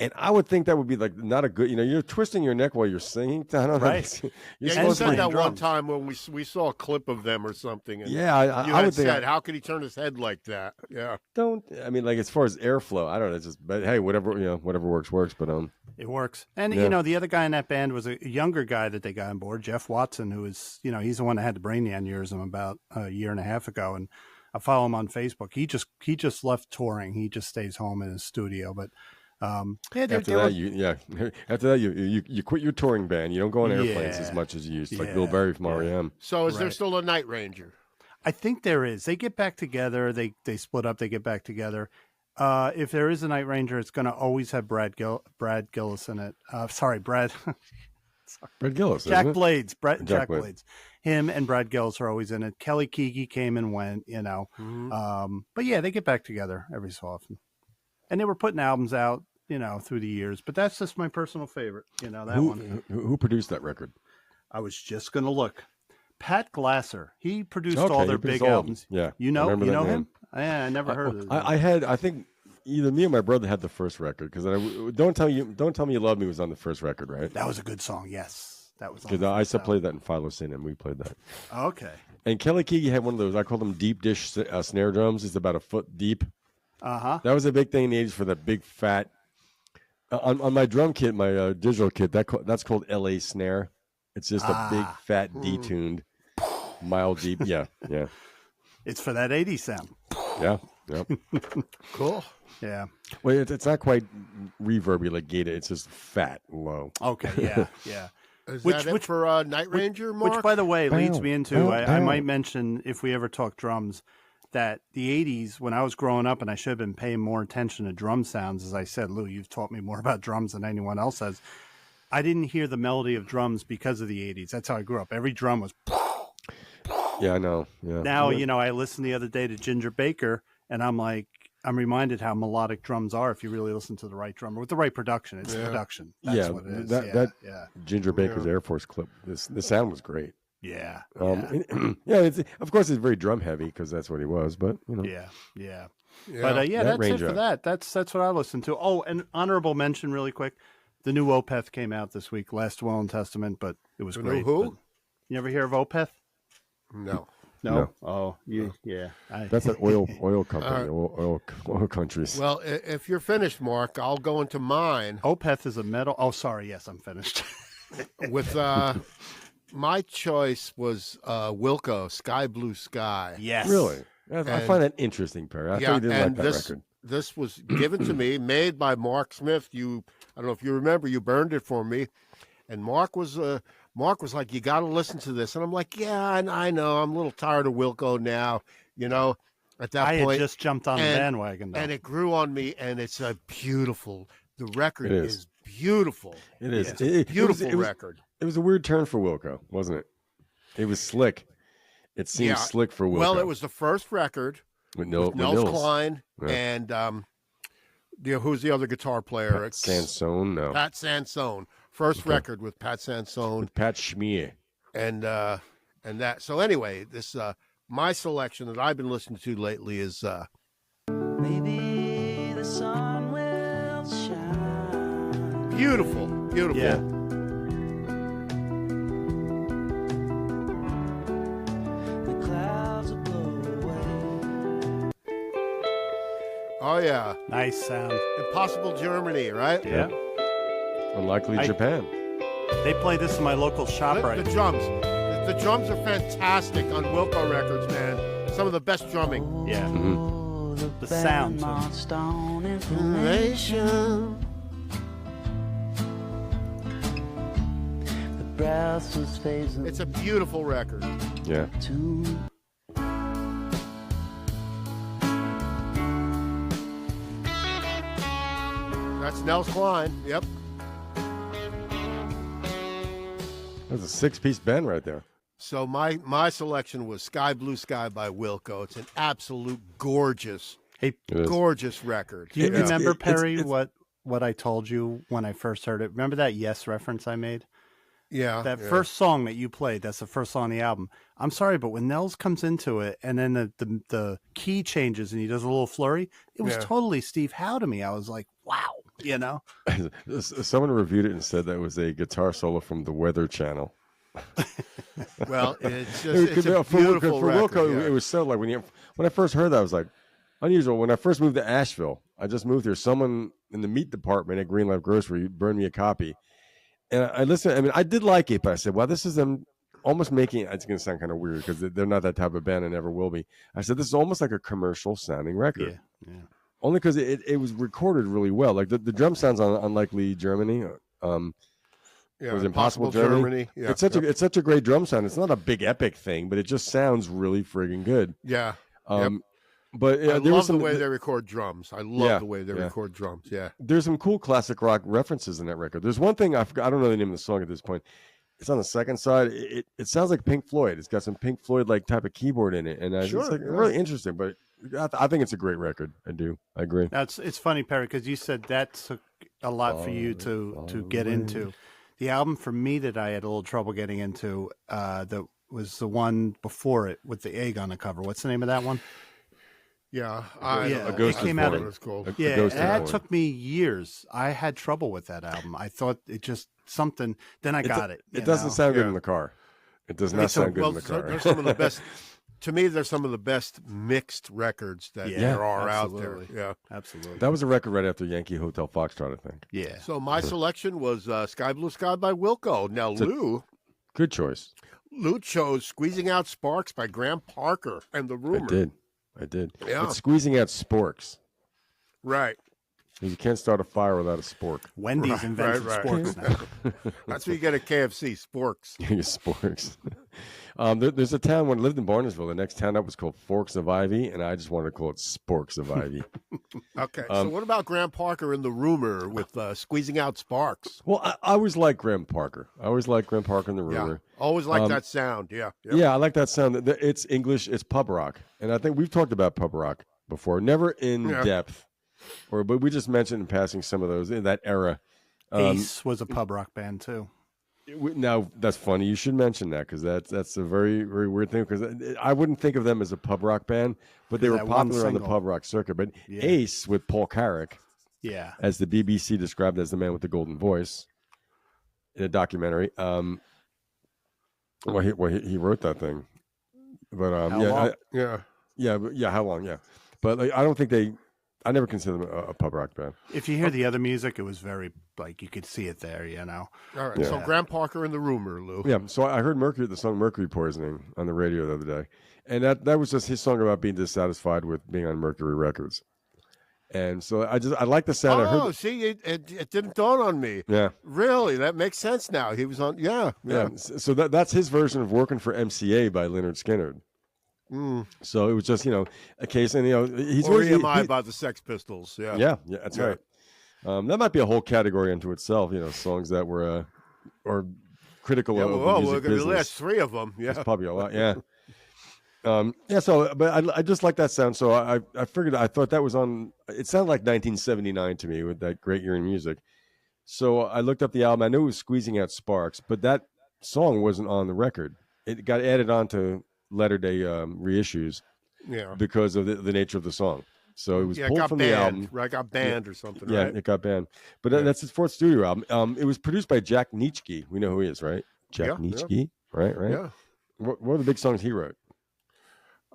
And I would think that would be like not a good, you know, you're twisting your neck while you're singing. I don't know.
Right.
You're
Yeah, you
supposed to
said
be-
that one
drums.
time when we saw a clip of them or something. And
Yeah,
you
I
had
would think.
said, how could he turn his head like that? Yeah.
I mean, like as far as airflow, I don't know. It's just, but hey, whatever whatever works. But
It works. And,
Yeah.
you know, the other guy in that band was a younger guy that they got on board, Jeff Watson, who is, you know, he's the one that had the brain aneurysm about a year and a half ago. And I follow him on Facebook. He just left touring. He just stays home in his studio. But, yeah,
after that, you quit your touring band. You don't go on airplanes
Yeah.
as much as you used to, like
Yeah.
Bill Berry from REM.
So is there
Right.
still a Night Ranger?
I think there is. They get back together. They split up. They get back together. If there is a Night Ranger, it's going to always have Brad Gillis in it. Sorry, Brad.
Brad Gillis,
Jack
isn't it?
Blades. Jack
Blades.
Blades. Him and Brad Gillis are always in it. Kelly Keegan came and went, you know. But yeah, they get back together every so often. And they were putting albums out, you know, through the years. But that's just my personal favorite, you know, that one.
Who produced that record?
I was just going to look. Pat Glasser. He produced
Okay,
all
he
their
produced
big
all of them.
albums.
Yeah,
You
I
know
remember that name.
him? Yeah, I never heard of it.
I think either me or my brother had the first record because don't tell me you love me was on the first record, right?
That was a good song. Yes, that was. on
Because
the
I used to
first
play that in Philo Sin, and we played that.
album. Okay.
And Kelly Keegan had one of those. I call them deep dish snare drums. It's about a foot deep. That was a big thing in the 80s for the big fat. On my drum kit, my digital kit, that's called LA snare. It's just a big fat detuned, mild deep. Yeah.
It's for that 80s sound.
Yeah.
Cool.
Yeah.
Well, it's not quite reverby like gated. It's just fat, low.
Okay. Yeah.
Is
Which-
that it
which-
for Night Ranger, Mark?
Which, by the way, leads
Bow,
me into
bow,
I
bow.
might mention if we ever talk drums that the 80s when I was growing up and I should have been paying more attention to drum sounds. As I said, Lou, you've taught me more about drums than anyone else has. I didn't hear the melody of drums because of the 80s. That's how I grew up. Every drum was.
Yeah, I know. Yeah.
Now, you know, I listened the other day to Ginger Baker and I'm like, I'm reminded how melodic drums are if you really listen to the right drummer with the right production. It's the production. That's what it is.
That Ginger Baker's Air Force clip. The sound was great.
Yeah.
Of course, it's very drum heavy because that's what he was. But you know,
yeah. But that's it for that. That's what I listened to. Oh, an honorable mention, really quick. The new Opeth came out this week, Last Will and Testament, but it was great.
Who?
You ever hear of Opeth?
No.
Oh, yeah.
That's an oil company, oil countries.
Well, if you're finished, Mark, I'll go into mine.
Opeth is a metal. Oh, sorry. Yes, I'm finished.
With my choice was Wilco, Sky Blue Sky.
Yes.
Really? I find that interesting, Perry. I thought you didn't like that record.
This was given to me, made by Mark Smith. I don't know if you remember, you burned it for me. And Mark was like, you got to listen to this. And I'm like, yeah, I know. I'm a little tired of Wilco now. You know, at that point.
I had just jumped on the bandwagon, though.
And it grew on me, and it's the record is beautiful.
It is.
It's a beautiful record.
It was a weird turn for Wilco, wasn't it? It was slick. It seemed slick for Wilco.
Well, it was the first record with Nels Cline and who's the other guitar player?
Pat Sansone, no.
Pat Sansone. First record with Pat Sansone.
With Pat Schmier.
And that. So anyway, this my selection that I've been listening to lately is
Maybe the sun will shine.
Beautiful.
Yeah.
The clouds will blow away.
Oh yeah.
Nice sound.
Impossible Germany, right?
Yeah.
Unlikely Japan.
They play this in my local shop right
The drums. The drums are fantastic on Wilco records, man. Some of the best drumming.
Yeah.
Oh,
The sound, too.
Stone information. The brass was phasing.
It's a beautiful record.
Yeah.
That's Nels Cline. Yep.
That's a six-piece band right there.
So my selection was Sky Blue Sky by Wilco. It's an absolute gorgeous record.
Do you remember, Perry, what I told you when I first heard it? Remember that Yes reference I made?
Yeah.
That first song that you played, that's the first song on the album. I'm sorry, but when Nels comes into it and then the key changes and he does a little flurry, it was totally Steve Howe to me. I was like, wow, you know?
Someone reviewed it and said that was a guitar solo from the Weather Channel.
Well, it's a beautiful
for
record.
Wilco, it was so like when I first heard that, I was like, unusual. When I first moved to Asheville, I just moved here. Someone in the meat department at Green Life Grocery burned me a copy. And I listened. I mean, I did like it, but I said, well, this is them almost making, it's going to sound kind of weird because they're not that type of band and never will be. I said, this is almost like a commercial sounding record.
Yeah.
Only because it was recorded really well. Like the drum sounds on Unlikely Germany. It was Impossible Germany.
Yeah.
It's such a great drum sound. It's not a big epic thing, but it just sounds really friggin' good.
Yeah.
But
I love the way they record drums. I love the way they record drums. Yeah.
There's some cool classic rock references in that record. There's one thing I forgot. I don't know the name of the song at this point. It's on the second side. It sounds like Pink Floyd. It's got some Pink Floyd like type of keyboard in it, and it's like really interesting. But I think it's a great record. I do. I agree.
It's funny, Perry, because you said that took a lot for you to get into. The album for me that I had a little trouble getting into that was the one before it with the egg on the cover. What's the name of that one?
Yeah,
A Ghost
it came
is
out.
Born.
It's called.
That took me years. I had trouble with that album. I thought it just something. Then I got it.
It doesn't sound good in the car. It does not sound good in the car.
They're some of the best. To me, they're some of the best mixed records that there are out there. Yeah,
absolutely.
That was a record right after Yankee Hotel Foxtrot, I think.
Yeah.
So my selection was Sky Blue Sky by Wilco. Now, Lou.
Good choice.
Lou chose Squeezing Out Sparks by Graham Parker and The Rumor.
I did.
Yeah.
It's squeezing out sporks.
Right.
You can't start a fire without a spork.
Wendy's invented sporks now.
That's what you get at KFC, sporks.
Sporks. There's a town when I lived in Barnesville. The next town up was called Forks of Ivy, and I just wanted to call it Sporks of Ivy.
Okay. So what about Graham Parker and The Rumor with Squeezing Out Sparks?
Well, I always liked Graham Parker. I always liked Graham Parker and The Rumor.
Yeah. Always like that sound. Yeah.
Yeah, I like that sound. It's English. It's pub rock. And I think we've talked about pub rock before, never in
Yeah.
depth, but we just mentioned in passing some of those in that era.
Ace was a pub rock band too.
Now that's funny. You should mention that because that's a very, very weird thing. Because I wouldn't think of them as a pub rock band, but they were
That one
popular on the
single.
pub rock circuit. But
Yeah.
Ace with Paul Carrack,
Yeah.
as the BBC described as the man with the golden voice in a documentary. He wrote that thing, but
How long?
Yeah.
how long? Yeah, but like, I don't think I never consider them a pub rock band.
If you hear the other music, it was very like you could see it there. You know.
All right.
Yeah.
So Graham Parker and the Rumor, Lou.
Yeah, so I heard the song Mercury Poisoning on the radio the other day, and that was just his song about being dissatisfied with being on Mercury Records, and so I like the sound. I
Oh,
heard,
see, it didn't dawn on me.
yeah.
Really, that makes sense now. He was on. Yeah.
So that's his version of Working for MCA by Leonard Skinner. So it was just a case, and he's
Or
always
EMI by the Sex Pistols. Yeah.
yeah, that's
Yeah.
right. That might be a whole category unto itself. Songs that were or critical
Yeah,
of the
well,
music
we're going to
business.
last 3 of them. Yeah.
It's probably a lot. Yeah. So, but I just like that sound. So I figured, I thought that was on, it sounded like 1979 to me with that great year in music. So I looked up the album. I knew it was Squeezing Out Sparks, but that song wasn't on the record. It got added on to latter day reissues
Yeah.
because of the nature of the song. So it was
Yeah, it
pulled
got
from
banned.
the album.
Right, got banned or something,
Yeah,
right?
it got banned. But
Yeah.
that's his 4th studio album. It was produced by Jack Nietzsche. We know who he is, right? Jack
Yeah,
Nietzsche, right?
Yeah.
What were the big songs he wrote?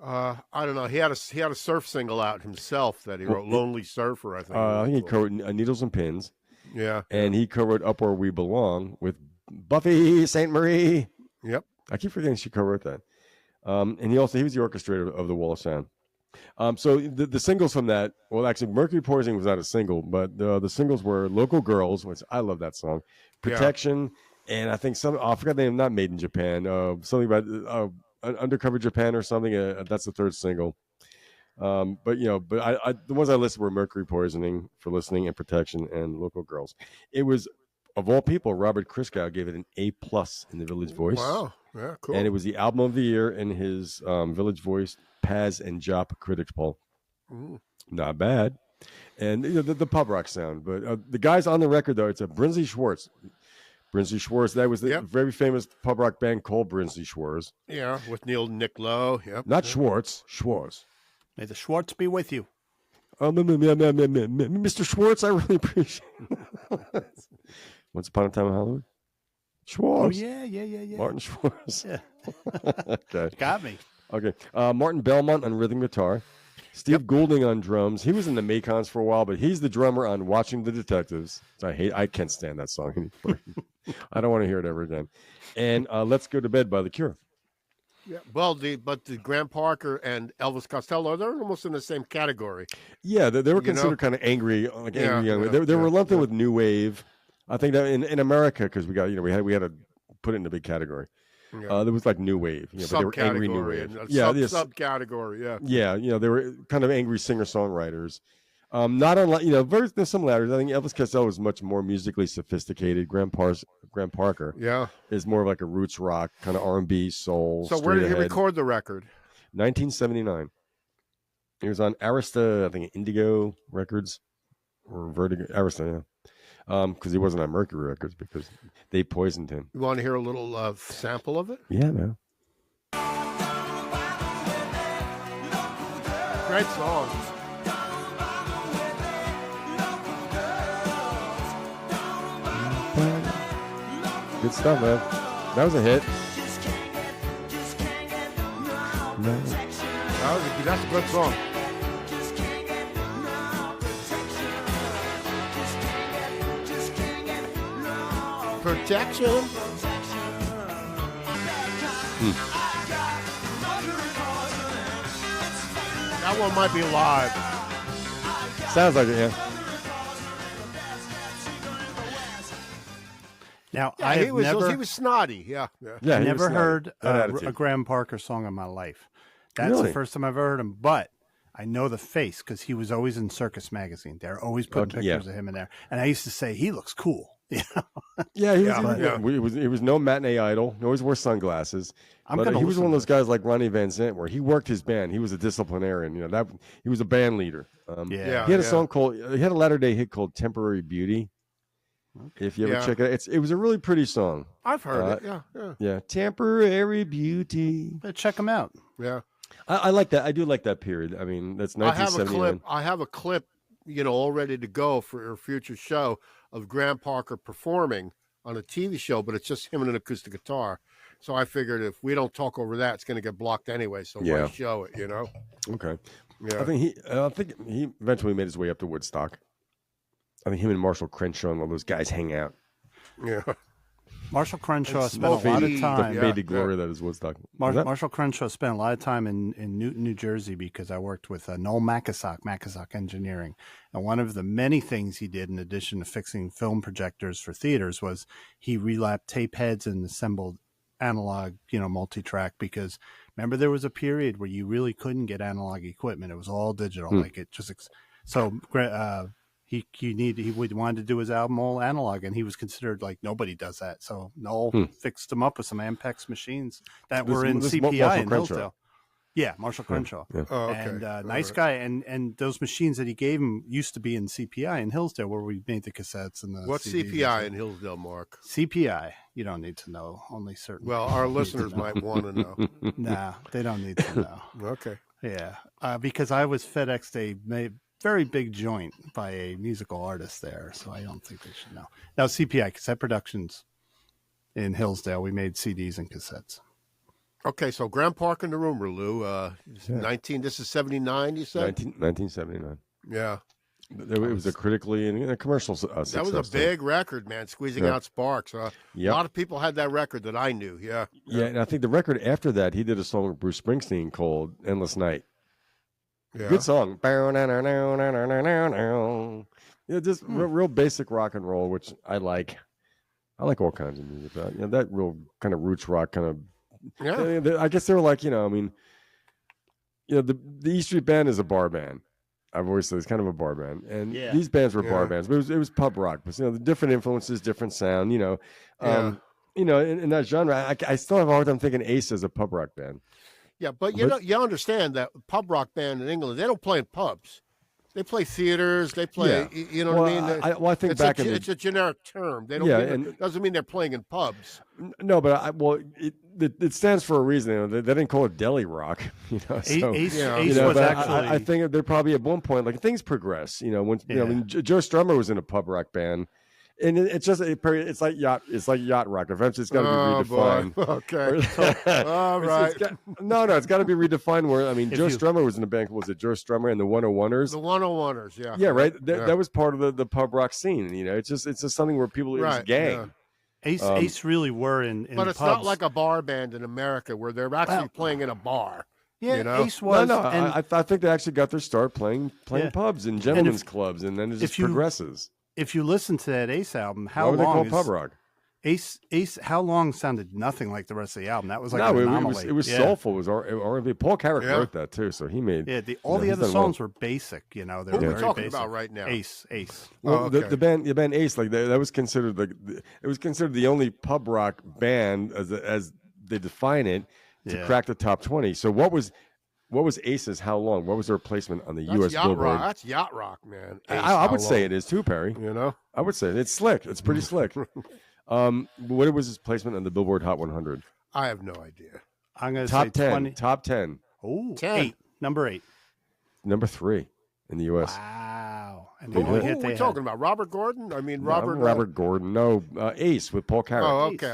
I don't know. He had a surf single out himself that he wrote, "Lonely Surfer." I think.
I think he co-wrote Needles and Pins.
Yeah.
And he co-wrote Up Where We Belong with Buffy St. Marie.
Yep.
I keep forgetting she co-wrote that. And he was the orchestrator of the Wall of Sound. So the singles from that, well, actually, Mercury Poisoning was not a single, but the singles were Local Girls, which I love that song, Protection, and I think I forgot the name, not Made in Japan, something about Undercover Japan or something. That's the 3rd single. But the ones I listed were Mercury Poisoning for listening, and Protection, and Local Girls. It was, of all people, Robert Christgau gave it an A+ in the Village Voice.
Wow. Yeah. Cool.
And it was the album of the year in his Village Voice Paz and Jop Critics poll. Not bad. And the pub rock sound. But the guys on the record, though, it's a Brinsley Schwartz. Brinsley Schwartz, that was the very famous pub rock band called Brinsley Schwartz.
Yeah, with Nick Lowe. Yep.
Not Schwartz, Schwartz.
May the Schwartz be with you.
Mr. Schwartz, I really appreciate it. Once Upon a Time in Hollywood? Schwartz.
Oh, yeah.
Martin Schwartz.
Yeah.
Okay.
Got me.
Okay. Martin Belmont on rhythm guitar. Steve Goulding on drums. He was in the Macons for a while, but he's the drummer on Watching the Detectives. I can't stand that song anymore. I don't want to hear it ever again. And Let's Go to Bed by The Cure.
Yeah. Well, but the Graham Parker and Elvis Costello, they're almost in the same category.
Yeah, they were considered kind of angry, angry young. They were lumped in with new wave. I think that in America, because we had to put it in a big category.
Yeah.
There was like new wave, but they were angry new wave.
Subcategory, yeah.
Yeah, they were kind of angry singer-songwriters. Not unlike, there's similarities. I think Elvis Costello was much more musically sophisticated. Graham Parker, is more of like a roots rock kind of R&B soul.
So where did he
ahead.
record the record?
1979. He was on Arista, I think Indigo Records or Vertigo. Arista, yeah. Because he wasn't on Mercury Records because they poisoned him.
You want to hear a little sample of it?
Yeah, man.
Great song.
Good stuff, man. That was a hit.
That's a good song. Protection. That one might be live.
Sounds like it, yeah.
Now,
Yeah,
I
he
have
was
never,
he was snotty. Yeah.
Yeah, he
never
was
heard
that attitude.
a Graham Parker song in my life. That's
Really?
the first time I've ever heard him. But I know the face because he was always in Circus Magazine. They're always putting
Okay, yeah.
pictures of him in there. And I used to say, he looks cool. Yeah,
Yeah,
Yeah.
he was no matinee idol. He always wore sunglasses.
I'm
But
gonna
he was
listen
one of
to
those guys like Ronnie Van Zant, where he worked his band. He was a disciplinarian. You know that he was a band leader.
Yeah.
He had a song called. He had a latter day hit called "Temporary Beauty." If you ever
Yeah.
check it, it was a really pretty song.
I've heard it. Yeah.
Yeah, "Temporary Beauty."
But check them out.
Yeah.
I like that. I do like that period. I mean, that's
I have a
1979.
clip. I have a clip, all ready to go for a future show of Graham Parker performing on a TV show, but it's just him and an acoustic guitar. So I figured if we don't talk over that, it's going to get blocked anyway. So
Yeah.
why show it?
Okay.
Yeah.
I think he eventually made his way up to Woodstock. I think him and Marshall Crenshaw and all those guys hang out.
Yeah.
Marshall Crenshaw
And
spent a lot of
Smokey,
time.
The faded glory that is Woodstock.
Marshall Crenshaw spent a lot of time in Newton, New Jersey, because I worked with Noel Macasock Engineering. And one of the many things he did, in addition to fixing film projectors for theaters, was he relapped tape heads and assembled analog, multi-track, because remember there was a period where you really couldn't get analog equipment. It was all digital. Like it just, he wanted to do his album all analog, and he was considered like nobody does that. So Noel fixed him up with some Ampex machines that were in
this
CPI
Marshall
in
Crenshaw.
Hillsdale. Yeah, Marshall Crenshaw.
Yeah.
Oh, okay.
And
All
nice
right.
guy. And those machines that he gave him used to be in CPI in Hillsdale, where we made the cassettes and the
What's
CDs and
CPI
stuff.
in Hillsdale, Mark?
CPI? You don't need to know. Only certain.
Well, our listeners might want to know.
Nah, they don't need to know.
Okay.
Yeah, because I was FedExed a very big joint by a musical artist there, so I don't think they should know. Now, CPI, Cassette Productions in Hillsdale, we made CDs and cassettes.
Okay, so Graham Parker in the rumor, Lou. 19. This is 79. You said.
1979.
Yeah.
It was a critically and a commercial success.
That was a
too.
big record, man. Squeezing
Yeah.
out sparks. A
Yep.
lot of people had that record that I knew. Yeah.
Yeah, and I think the record after that, he did a song with Bruce Springsteen called "Endless Night."
Yeah.
Good song. Yeah, just real basic rock and roll, which I like. I like all kinds of music, but that real kind of roots rock kind of.
Yeah.
I guess they were like, the E Street Band is a bar band. I've always said it's kind of a bar band, and
Yeah.
these bands were bar
Yeah.
bands, but it was pub rock. But the different influences, different sound. In that genre, I still have a hard time thinking Ace is a pub rock band.
Yeah, but you understand that pub rock band in England, they don't play in pubs. They play theaters. They play,
Yeah.
you know what I mean?
I think
it's
back
it's a generic term. They don't.
Yeah,
it doesn't mean they're playing in pubs.
No, but it stands for a reason. They didn't call it deli rock. So,
Ace
yeah.
was
but
actually.
I think they're probably at one point like things progress. When Joe Strummer was in a pub rock band, and it's just it's like yacht rock. Eventually, it's got to be redefined.
Boy. Okay. All right.
It's got to be redefined. Where Joe
you-
Strummer was in a band. Was it Joe Strummer and the 101ers?
The 101ers. Yeah.
Yeah, right.
Yeah.
That was part of the pub rock scene. It's just something where people it was a
Right,
gang.
yeah.
Ace really were in
But
the
it's
pubs.
not like a bar band in America where they're actually playing in a bar.
Yeah,
you know?
Ace was.
No,
and
I think they actually got their start playing
Yeah.
pubs and gentlemen's clubs, and then it just
if you-
progresses.
if you listen to that Ace album,
Why
how
would they call
long
it pub
is
rock?
Ace? How long sounded nothing like the rest of the album. That was like
No,
an
it
anomaly.
was
Yeah.
soulful. It was R&B. Paul Carrack
Yeah.
wrote that too, so he made.
Yeah, all the
he's
other
done well.
songs were basic. They
What
were
are we
very
talking
basic.
about right now?
Ace.
Well,
okay.
the band Ace, like that was considered it was considered the only pub rock band as they define it to
Yeah.
crack the top 20. So what was Ace's? How long? What was their placement on the
That's
U.S.
yacht
Billboard?
rock. That's yacht rock, man. Ace,
I
how
would say
long?
it is too, Perry.
You know.
I would say it's slick. It's pretty slick. What was his placement on the Billboard Hot 100?
I have no idea.
I'm going to
Top
say
10.
20.
Top 10.
Oh,
10.
8. Number 8.
Number 3 in the U.S.
Wow. And
Big
who
hit.
Who
hit
are
they
we
had?
talking about? Robert Gordon? I mean,
No,
Robert.
Gordon. No, Ace with Paul Carrack.
Oh, okay.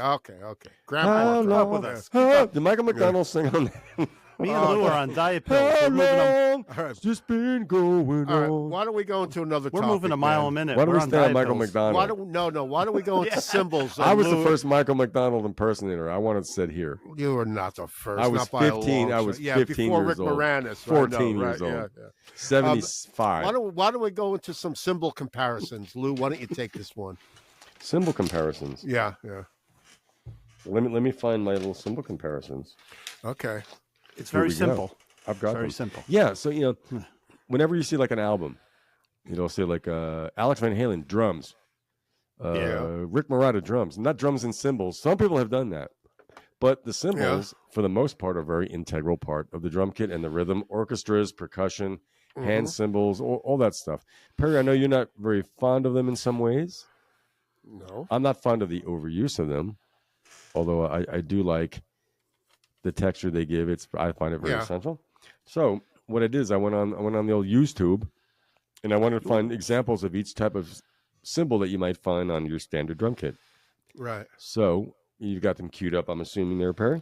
Grandpa.
How
Parker.
long?
with us.
Did Michael McDonald sing on that?
Me and Lou are on diet pills.
How
We're moving,
long?
All right.
It's just been going
All right.
on.
Why don't we go into another
we're
topic,
moving a mile a
man?
minute.
Why don't
We're
we
on
stay on
diet
Michael
pills.
McDonald?
Why don't we go into symbols?
I was the
Lou-
first Michael McDonald impersonator. I wanted to sit here.
You were not the first.
I was
not by a
15.
long
I
shot.
was
yeah,
15
before
years
Rick
old.
Moranis.
14
right,
years old.
Yeah.
75.
Why don't we go into some symbol comparisons, Lou? Why don't you take this one?
Symbol comparisons.
Yeah.
Let me find my little symbol comparisons.
Okay.
It's
Here
very
we go.
simple.
I've got
Very
them.
simple.
Yeah, so whenever you see like an album, see like Alex Van Halen drums,
Yeah.
Rick Marotta drums, not drums and cymbals. Some people have done that, but the cymbals, for the most part, are a very integral part of the drum kit and the rhythm. Orchestras, percussion, hand cymbals, all that stuff. Perry, I know you're not very fond of them in some ways.
No.
I'm not fond of the overuse of them, although I do like the texture they give. I find it very essential. So what I did is I went on the old YouTube, and I wanted to find examples of each type of cymbal that you might find on your standard drum kit.
Right.
So you've got them queued up, I'm assuming there, Perry.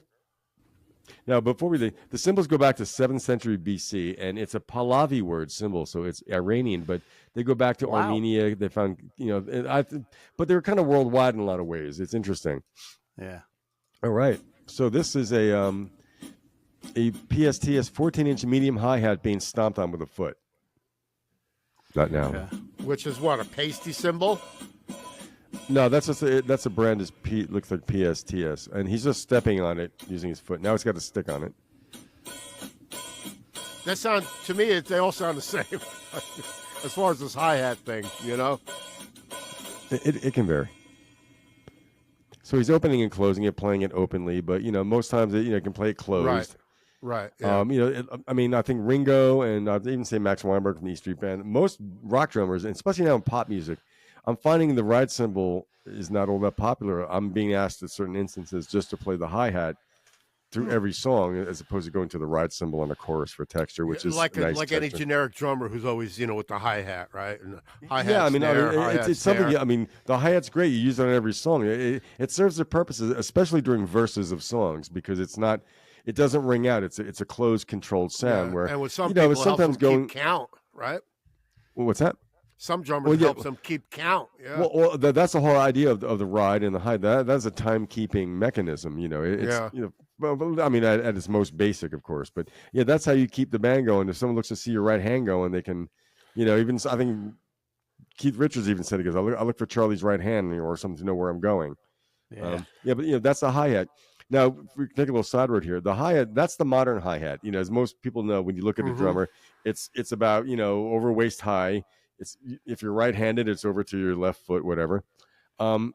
Now, before the cymbals go back to 7th century BC, and it's a Pahlavi word cymbal, so it's Iranian, but they go back to Armenia. They found, but they're kind of worldwide in a lot of ways. It's interesting.
Yeah.
All right. So this is a PSTS 14-inch medium hi-hat being stomped on with a foot. Not now.
Okay.
Which is what, a pasty cymbal?
No, that's a brand is looks like PSTS, and he's just stepping on it using his foot. Now it's got a stick on it.
That sound to me, they all sound the same. As far as this hi-hat thing,
It can vary. So he's opening and closing it, playing it openly, but most times it can play it closed.
Right. Yeah.
I think Ringo and I'd even say Max Weinberg from the E Street Band, most rock drummers, and especially now in pop music, I'm finding the ride cymbal is not all that popular. I'm being asked at certain instances just to play the hi-hat through every song, as opposed to going to the ride cymbal on a chorus for texture, which is
like
nice
any
texture.
generic drummer who's always with the hi-hat, right? And hi-hat.
Yeah, it's something. I mean, the hi-hat's great. You use it on every song. It serves the purposes, especially during verses of songs, because it doesn't ring out. It's a closed, controlled sound. Where
and with some people, sometimes keep count, right?
What's that?
Some drummers help them keep count. Yeah.
Well, that's the whole idea of the ride and the hi. That's a timekeeping mechanism. I mean, at its most basic, of course. But yeah, that's how you keep the band going. If someone looks to see your right hand going, they can, even I think Keith Richards even said, he goes, I look for Charlie's right hand or something to know where I'm going.
Yeah.
But that's the hi-hat. Now, if we take a little side road here, the hi-hat, that's the modern hi-hat. As most people know, when you look at the drummer, it's about, over waist high. It's if you're right-handed, it's over to your left foot, whatever. Now,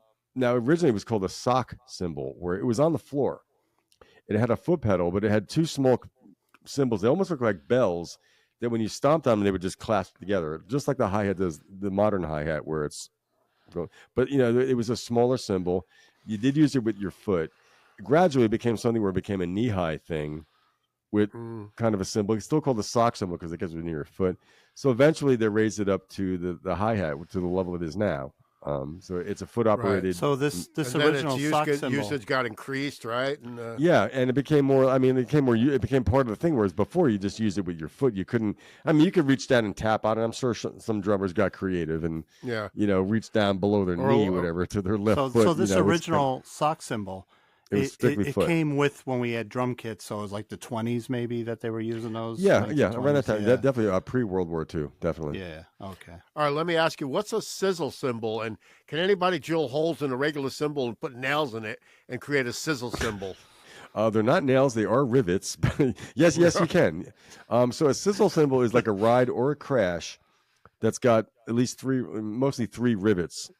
originally it was called a sock cymbal, where it was on the floor. It had a foot pedal, but it had two small cymbals. They almost look like bells that when you stomped on them, they would just clasp together, just like the hi-hat does, the modern hi-hat, where it's going. But, it was a smaller cymbal. You did use it with your foot. Gradually, it became something where it became a knee-high thing with kind of a cymbal. It's still called the sock cymbal because it gets near your foot. So eventually, they raised it up to the hi-hat, to the level it is now. So it's a foot-operated.
Right. So this
and
original sock cymbal
usage got increased, right? And,
and it became more. I mean, it became part of the thing. Whereas before, you just used it with your foot. You couldn't. I mean, you could reach down and tap on it. I'm sure some drummers got creative and reach down below their knee, whatever, to their left foot.
So this original sock cymbal. It
foot.
came with when we had drum kits, so it was like the 20s maybe that they were using those.
Yeah,
like
around that time. That definitely pre-World War II, definitely.
Yeah. Okay.
All right, let me ask you, what's a sizzle cymbal? And can anybody drill holes in a regular cymbal and put nails in it and create a sizzle cymbal?
They're not nails; they are rivets. yes, you can. So a sizzle cymbal is like a ride or a crash that's got at least mostly three rivets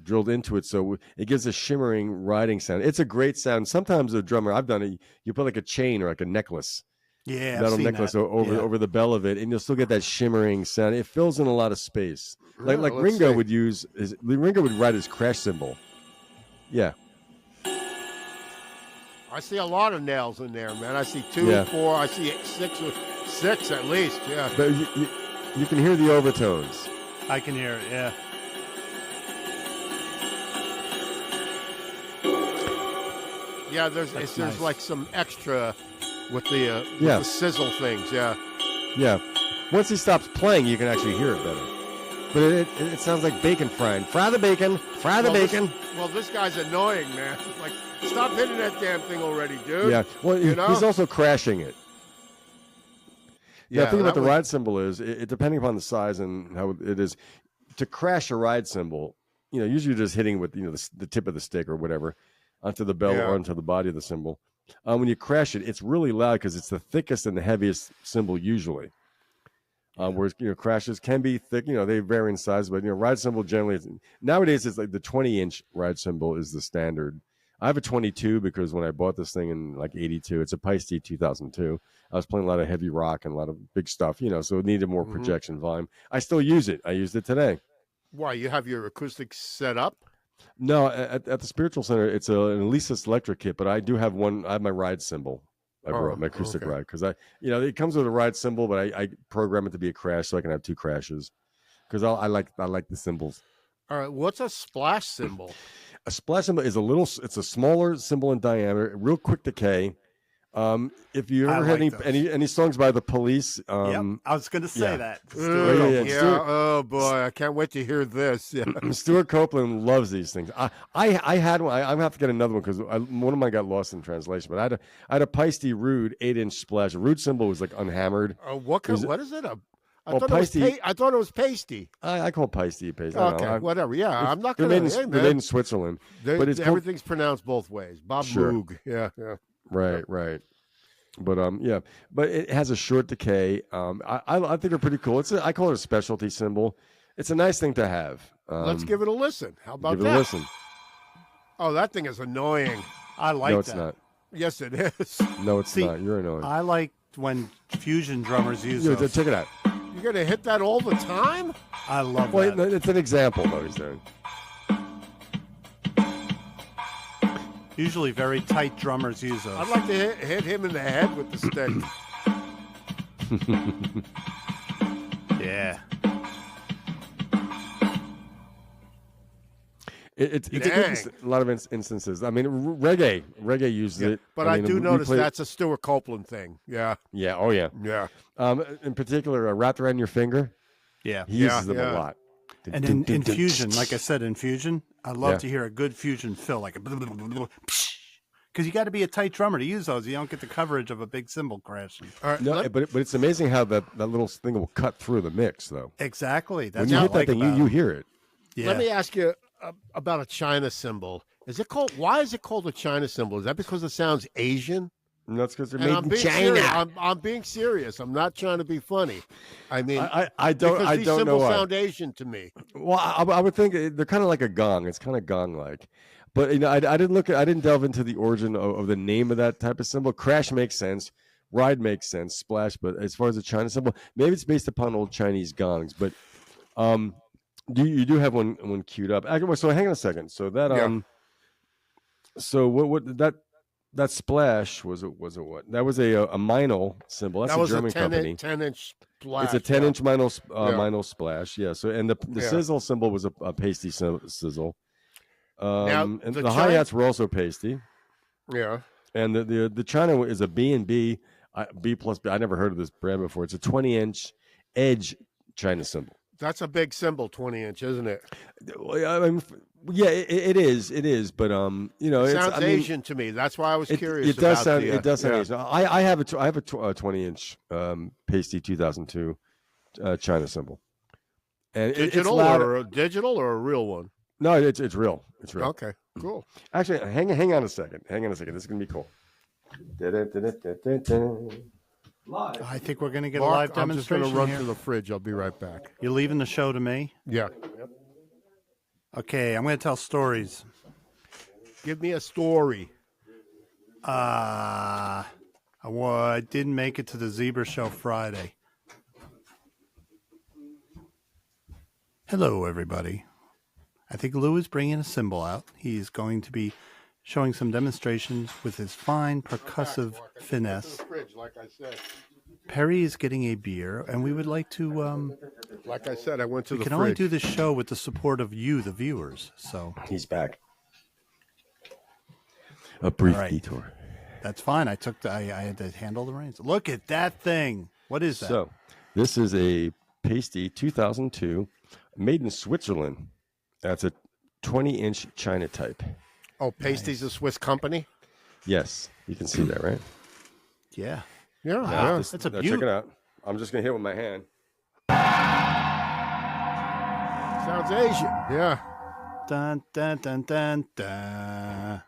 drilled into it, so it gives a shimmering riding sound. It's a great sound. Sometimes a drummer, I've done it, you put like a chain or like a necklace, metal necklace over the bell of it, and you'll still get that shimmering sound. It fills in a lot of space. Like Ringo would Ringo would ride his crash cymbal. Yeah.
I see a lot of nails in there, man. I see 2, 4, I see 6 at least. Yeah.
But you can hear the overtones.
I can hear it. Yeah.
Yeah, there's
nice.
like some extra with the sizzle things. Yeah.
Yeah. Once he stops playing, you can actually hear it better. But it sounds like bacon frying. Fry the bacon. Fry the bacon.
This guy's annoying, man. Like, stop hitting that damn thing already, dude.
Yeah. Well, he's also crashing it. Yeah. The thing about the ride cymbal is, it depending upon the size and how it is, to crash a ride cymbal, usually you're just hitting with the tip of the stick or whatever onto the bell or onto the body of the cymbal. When you crash it, it's really loud because it's the thickest and the heaviest cymbal usually. Whereas crashes can be thick. They vary in size, but ride cymbal generally nowadays it's like the 20-inch ride cymbal is the standard. I have a 22 because when I bought this thing in like 82, it's a Paiste 2002. I was playing a lot of heavy rock and a lot of big stuff, so it needed more projection volume. I still use it. I used it today.
Why, you have your acoustics set up?
No, at the Spiritual Center, it's an Alesis electric kit, but I do have one. I have my ride cymbal. I brought my acoustic ride because it comes with a ride cymbal, but I program it to be a crash so I can have two crashes because I like the cymbals.
All right, what's a splash cymbal?
A splash cymbal is it's a smaller cymbal in diameter, real quick decay. If you ever heard any songs by the Police,
I was going to say that.
Yeah. Oh boy, I can't wait to hear this. Yeah.
Stuart Copeland loves these things. I had one. I'm gonna have to get another one because one of mine got lost in translation. But I had a Paiste Rude 8-inch splash. A Rude cymbal was like unhammered.
What is it? I thought it was pasty.
I call Paiste pasty.
Okay, whatever. Yeah, I'm not going to.
They're made in Switzerland, but
everything's pronounced both ways. Bob Moog. Yeah.
Right. But but it has a short decay. I think they're pretty cool. I call it a specialty cymbal. It's a nice thing to have.
Let's give it a listen. How about that?
Give it a listen.
Oh, that thing is annoying.
I like that.
No, it's not.
Yes, it is.
No, it's not. You're annoying.
I like when fusion drummers use those.
Check it out.
You're going to hit that all the time?
I love that.
It's an example, though, he's doing.
Usually very tight drummers use those.
I'd like to hit him in the head with the stick.
Yeah.
It's a lot of instances. I mean, reggae uses it.
But I do notice that's a Stuart Copeland thing. Yeah.
Yeah. Oh, yeah.
Yeah.
In particular, Wrapped Around Your Finger.
Yeah.
He uses them a lot.
And in fusion, like I said, in fusion, I love to hear a good fusion fill, like a because you got to be a tight drummer to use those. You don't get the coverage of a big cymbal crashing.
All right,
no, but it's amazing how that little thing will cut through the mix, though.
Exactly.
That's when you hit that thing, you hear it.
Yeah. Let me ask you about a China cymbal. Why is it called a China cymbal? Is that because it sounds Asian?
No, it's because they're made in China.
I'm being serious. I'm not trying to be funny. I mean,
I don't know. These cymbals
sound Asian to me.
Well, I would think they're kind of like a gong. It's kind of gong-like. But I didn't delve into the origin of the name of that type of cymbal. Crash makes sense. Ride makes sense. Splash. But as far as the China cymbal, maybe it's based upon old Chinese gongs. But you do have one queued up. So hang on a second. So that so what that splash was it what? That was a Meinl cymbal. That's a German company.
10-inch splash.
It's a 10-inch Meinl splash. Yeah. So and the sizzle cymbal was a pasty sizzle. And the hi-hats were also pasty.
Yeah.
And the China is a B&B B plus B. I never heard of this brand before. It's a 20-inch edge China cymbal.
That's a big cymbal, 20-inch, isn't it?
I mean, yeah, it is, but it
sounds Asian to me. That's why I was curious.
It does sound Asian. I have a 20-inch pasty 2002 China cymbal, and
digital or a real one?
No, it's real. It's real.
Okay, cool.
Actually, hang on a second. This is gonna be cool.
I think we're going to get a live demonstration.
I'm just going to run to the fridge. I'll be right back.
You're leaving the show to me?
Yeah.
Okay, I'm going to tell stories.
Give me a story.
I didn't make it to the Zebra Show Friday. Hello, everybody. I think Lou is bringing a cymbal out. He's going to be showing some demonstrations with his fine percussive finesse.
Like I said.
Perry is getting a beer, and we would like to...
like I said, I went to the fridge.
We can only do this show with the support of you, the viewers. So
he's back. A brief detour.
That's fine. I had to handle the reins. Look at that thing. What is that?
So this is a pasty 2002, made in Switzerland. That's a 20-inch China type.
Oh, Pasty's a Swiss company?
Yes. You can see that, right?
Yeah.
Yeah.
Wow. That's a beauty.
Check it out. I'm just going to hit with my hand.
Sounds Asian. Yeah.
Dun, dun, dun, dun, dun.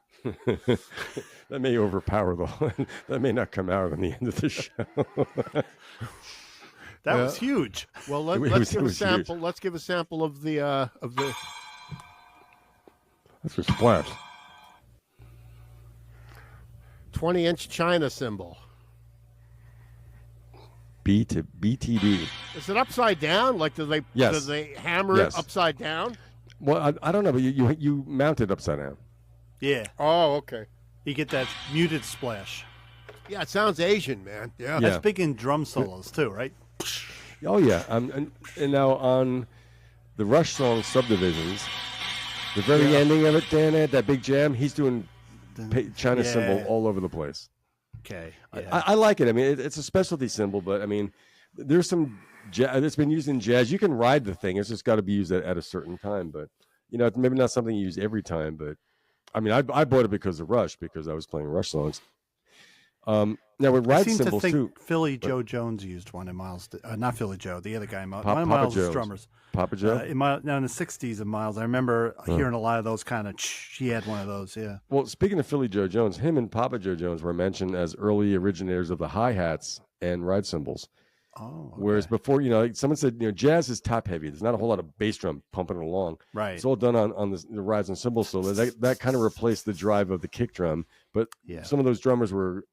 That may overpower that may not come out on the end of the show.
That
Yeah.
was huge.
Well,
It
let's
was
give a
huge.
sample. Let's give a sample of the
That's for splash.
20-inch China cymbal.
B to BTB.
Is it upside down? Like do they
Yes.
hammer
Yes.
it upside down?
Well, I don't know, but you mount it upside down.
Yeah.
Oh, okay.
You get that muted splash.
Yeah, it sounds Asian, man. Yeah.
Yeah.
That's big in drum solos too, right?
Oh yeah, and now on the Rush song Subdivisions, the very ending of it, Dan, that big jam, he's doing China
Yeah.
cymbal all over the place.
Okay.
I like it. I mean, it's a specialty cymbal, but I mean, there's some it's been used in jazz. You can ride the thing; it's just got to be used at a certain time. But it's maybe not something you use every time. But I mean, I bought it because of Rush, because I was playing Rush songs. Now with
I
ride
seem to
cymbals
think
too.
Philly Joe Jones used one in Miles. Not Philly Joe, the other guy. One of
Papa
Miles'
Jones.
drummers.
Papa Joe.
In the '60s of Miles, I remember hearing a lot of those kind of. He had one of those. Yeah.
Well, speaking of Philly Joe Jones, him and Papa Joe Jones were mentioned as early originators of the hi-hats and ride cymbals.
Oh. Okay.
Whereas before, like someone said, jazz is top heavy. There's not a whole lot of bass drum pumping it along.
Right.
It's all done on the rides and cymbals. So that kind of replaced the drive of the kick drum. But
Yeah.
some of those drummers were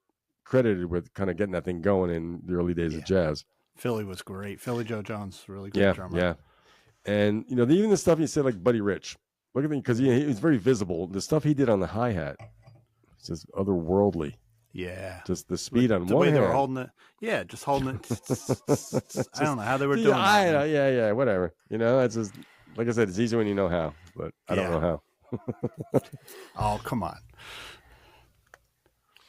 credited with kind of getting that thing going in the early days of jazz.
Philly was great. Philly Joe Jones, really good
Yeah,
drummer.
yeah. And even the stuff you said like Buddy Rich, look at him because he was very visible. The stuff he did on the hi hat, it's just otherworldly.
Yeah.
Just the speed on
The
one
way they were
hand.
holding it. Yeah, just holding it. I don't know how they were doing
Yeah,
that.
yeah, whatever. It's just like I said, it's easy when you know how, but I don't know how.
Oh, come on.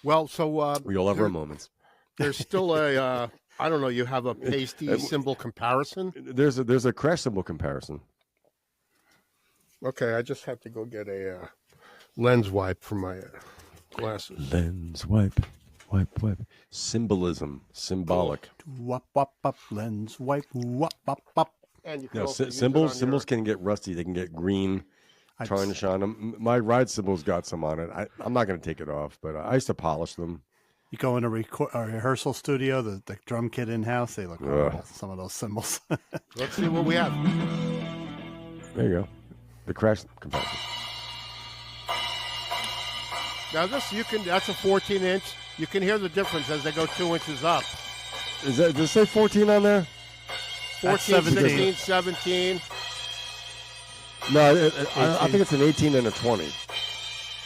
Well, so
We all have our moments.
there's still a I don't know. You have a pasty cymbal comparison.
There's a crash cymbal comparison.
Okay, I just have to go get a lens wipe for my glasses.
Lens wipe. Symbolism, symbolic.
Wop, wop, wop, lens wipe, wop, wop, wop.
And you can
No,
also use it
symbols
on your-
can get rusty. They can get green, tarnish on them. My ride symbols got some on it. I'm not going to take it off, but I used to polish them.
You go in a rehearsal studio, the drum kit in house, they look horrible, some of those cymbals.
Let's see what we have.
There you go. The crash comparison.
Now that's a 14-inch. You can hear the difference as they go 2 inches up.
Does it say 14 on there?
14,
17.
16, 17.
No, I think it's an 18 and a 20.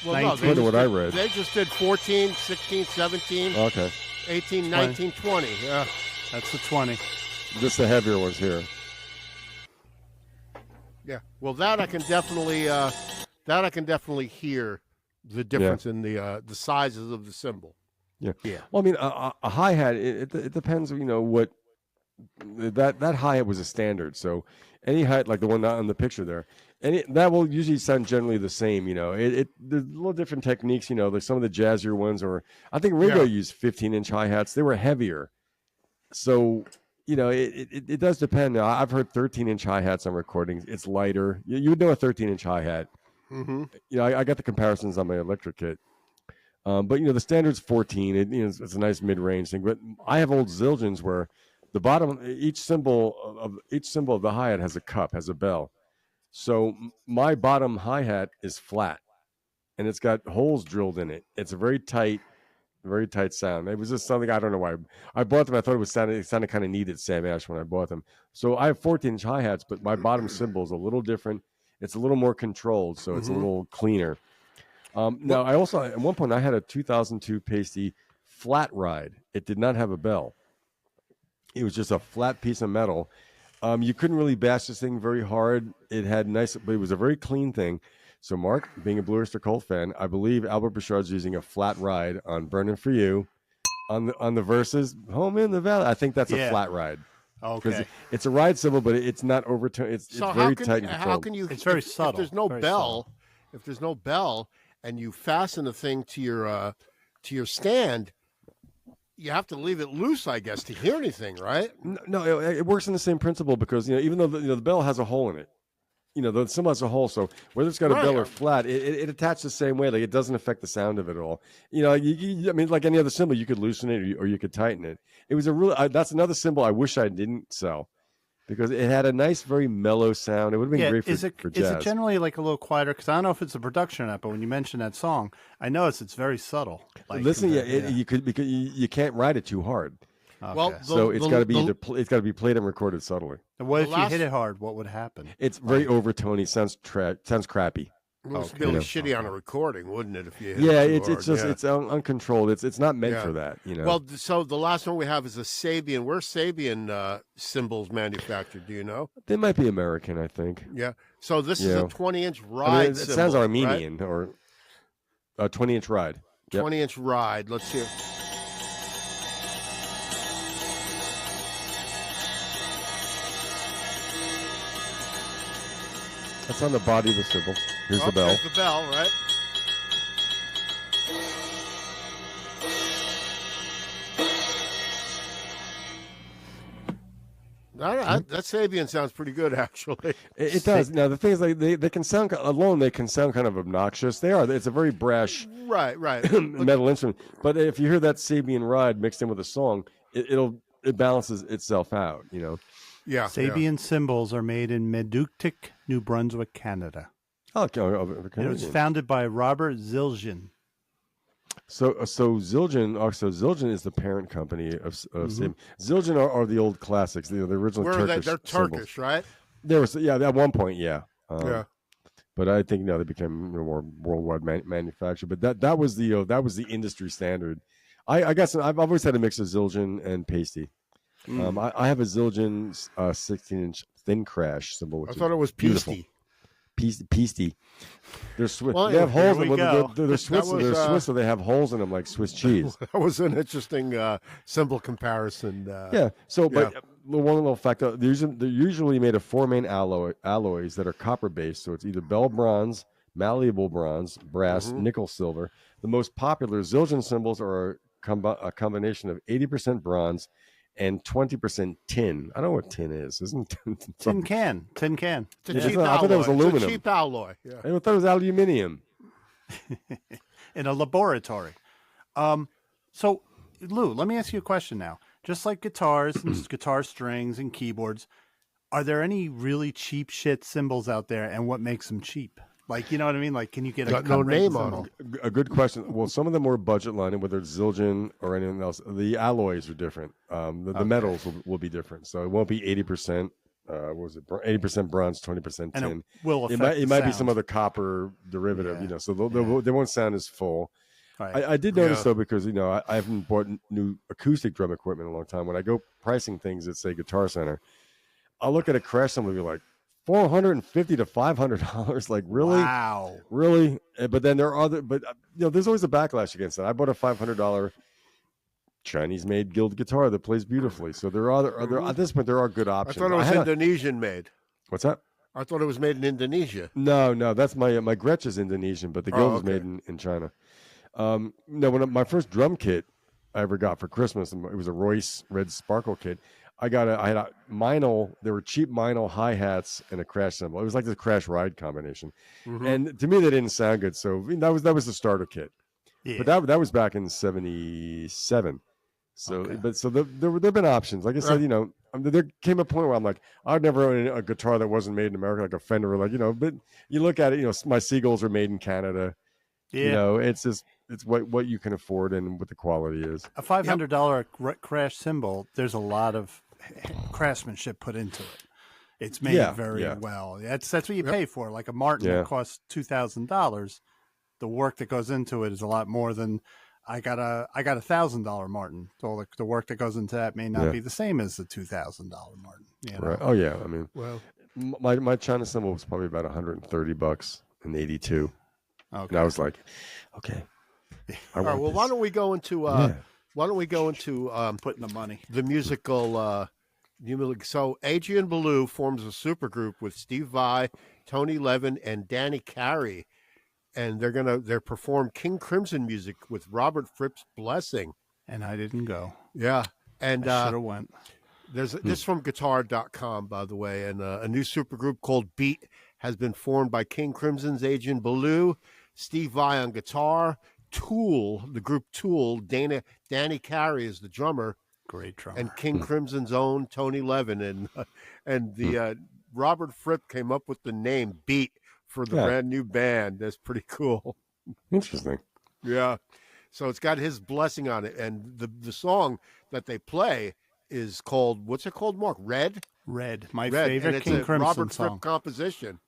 Well,
19.
no,
According to what I read.
They just did 14, 16, 17,
Okay.
18, 19, 20. Yeah.
That's the 20.
Just the heavier ones here.
Yeah. Well, that I can definitely hear the difference in the sizes of the cymbal.
Yeah.
Yeah.
Well, I mean, a hi-hat, it depends, what that hi-hat was a standard. So any hi-hat, like the one on the picture there, that will usually sound generally the same, there's a little different techniques, like some of the jazzier ones, or I think Ringo used 15-inch hi-hats. They were heavier. So, it does depend. Now, I've heard 13-inch hi-hats on recordings. It's lighter. You would know a 13-inch hi-hat.
Mm-hmm.
I got the comparisons on my electric kit. But the standard's 14. It's a nice mid-range thing. But I have old Zildjians where the bottom, each symbol of the hi-hat has a cup, has a bell. So my bottom hi-hat is flat, and it's got holes drilled in it. It's a very tight sound. It was just something, I don't know why I bought them. I thought it sounded kind of neat at Sam Ash when I bought them. So I have 14-inch hi-hats, but my bottom cymbal is a little different. It's a little more controlled, so it's a little cleaner. Now, I also, at one point, I had a 2002 Pasty flat ride. It did not have a bell. It was just a flat piece of metal. You couldn't really bash this thing very hard. It had but it was a very clean thing. So, Mark, being a Blue Oyster Cult fan, I believe Albert Bouchard's using a flat ride on "Burning for You," on the verses, "Home in the Valley." I think that's a flat ride.
Okay.
It's a ride cymbal, but it's not overturned. It's very tight and controlled.
How can you?
It's very
if
subtle.
there's no
Very
bell, if there's no bell, and you fasten the thing to your stand, you have to leave it loose, I guess, to hear anything, right?
No, it works in the same principle because even though the bell has a hole in it, the cymbal as a whole. So whether it's got a
Right.
bell or flat, it attaches the same way. Like it doesn't affect the sound of it at all. I mean, like any other cymbal, you could loosen it or you could tighten it. It was a really that's another cymbal I wish I didn't sell because it had a nice, very mellow sound. It would have been great for
is
jazz.
it generally like a little quieter? Because I don't know if it's a production or not, but when you mention that song, I know it's very subtle. Like,
Listen, you could because you can't ride it too hard.
Okay.
Well,
So it's got to be it's got to be played and recorded subtly.
And what if
last-
you hit it hard? What would happen?
It's very overtony. Sounds crappy.
It was really shitty on a recording, wouldn't it? If you hit
Yeah,
it too
it's
hard?
just it's uncontrolled. It's not meant
Yeah.
for that.
Well, so the last one we have is a Sabian. Where's Sabian cymbals manufactured? Do you know?
they might be American, I think.
Yeah. So this is
Yeah.
a 20-inch ride.
I mean, it
cymbal,
sounds
right?
Armenian or a 20-inch ride. Yep.
20-inch ride. Let's see.
That's on the body of the cymbal. Here's the bell.
There's the bell, right? That Sabian sounds pretty good, actually.
It does. Now the thing is, like they can sound alone. They can sound kind of obnoxious. They are. It's a very brash
Right.
metal instrument. But if you hear that Sabian ride mixed in with a song, it balances itself out.
Yeah.
Sabian cymbals are made in Meductic, New Brunswick, Canada.
Oh,
It was founded by Robert Zildjian.
So Zildjian is the parent company of Sabian. Zildjian are the old classics, the original
Where are they?
Turkish.
They're
cymbals.
Turkish, right?
There was at one point, yeah.
Yeah.
But I think now they became more worldwide manufactured. But that was the industry standard. I guess I've always had a mix of Zildjian and pasty. I have a Zildjian 16-inch thin crash cymbal.
I thought it was
beautiful. Pasty. They're Swiss.
Well,
they have holes.
we
In them.
go.
They're Swiss.
was,
They're Swiss, so they have holes in them like Swiss cheese.
That was an interesting cymbal comparison.
Yeah. So, but one little fact: they're usually made of four main alloys that are copper based. So it's either bell bronze, malleable bronze, brass, nickel, silver. The most popular Zildjian cymbals are a combination of 80% bronze and 20% tin. I don't know what tin is. Isn't
Tin can.
It's a
Yeah.
cheap
I
alloy.
thought it was aluminum.
It's a cheap alloy. Yeah.
I thought it was aluminium.
In a laboratory. So, Lou, let me ask you a question now. Just like guitars and guitar strings and keyboards, are there any really cheap shit cymbals out there, and what makes them cheap? Like, you know what I mean? Like, can you get
Got no name on them.
A good question. Well, some of them were budget line, whether it's Zildjian or anything else. The alloys are different. The metals will be different. So it won't be 80%. What was it? 80% bronze, 20% tin.
And it will affect
It might be
sound.
some other copper derivative.
Yeah.
So they won't sound as full.
Right.
I did notice though, because I haven't bought new acoustic drum equipment in a long time. When I go pricing things at say Guitar Center, I'll look at a crash cymbal and be like, $450 to $500. Like, really?
Wow.
Really? But then there are there's always a backlash against that. I bought a $500 Chinese-made Guild guitar that plays beautifully. So there are at this point there are good
I
options.
thought it was Indonesian made.
What's that?
I thought it was made in Indonesia.
No, that's my Gretsch is Indonesian, but the Guild is made in China. When my first drum kit I ever got for Christmas, and it was a Royce Red Sparkle kit. I had a Meinl. There were cheap Meinl hi-hats and a crash cymbal. It was like the crash ride combination, and to me that didn't sound good. So that was the starter kit.
Yeah.
But that was back in '77. So, there've been options. Like I said, there came a point where I'm like, I'd never own a guitar that wasn't made in America, like a Fender, But you look at it, my Seagulls are made in Canada.
Yeah.
It's just it's what you can afford and what the quality is.
A $500 crash cymbal, there's a lot of craftsmanship put into it. It's made very well. That's what you pay for. Like a Martin that costs $2,000. The work that goes into it is a lot more than I got a $1,000 Martin. So the work that goes into that may not be the same as the $2,000 Martin.
Right. Oh yeah. I mean,
Well,
my China cymbal was probably about $130 in '82.
Okay.
And I was like, okay.
all right. Well, why don't we go into
Putting the money.
the musical? So Adrian Belew forms a supergroup with Steve Vai, Tony Levin, and Danny Carey, and they're perform King Crimson music with Robert Fripp's blessing.
And I didn't go.
Yeah, and
I should have went.
there's this from guitar.com, by the way, and a new supergroup called Beat has been formed by King Crimson's Adrian Belew, Steve Vai on guitar, Tool, the group Tool, Danny Carey is the drummer,
Great drummer.
and King Crimson's own Tony Levin, and the Robert Fripp came up with the name Beat for the brand new band. That's pretty cool.
Interesting.
Yeah. So it's got his blessing on it. And the song that they play is called, what's it called, Mark? Red?
Red, my
Red.
favorite
And it's
King
a
Crimson
Robert
song.
Fripp composition,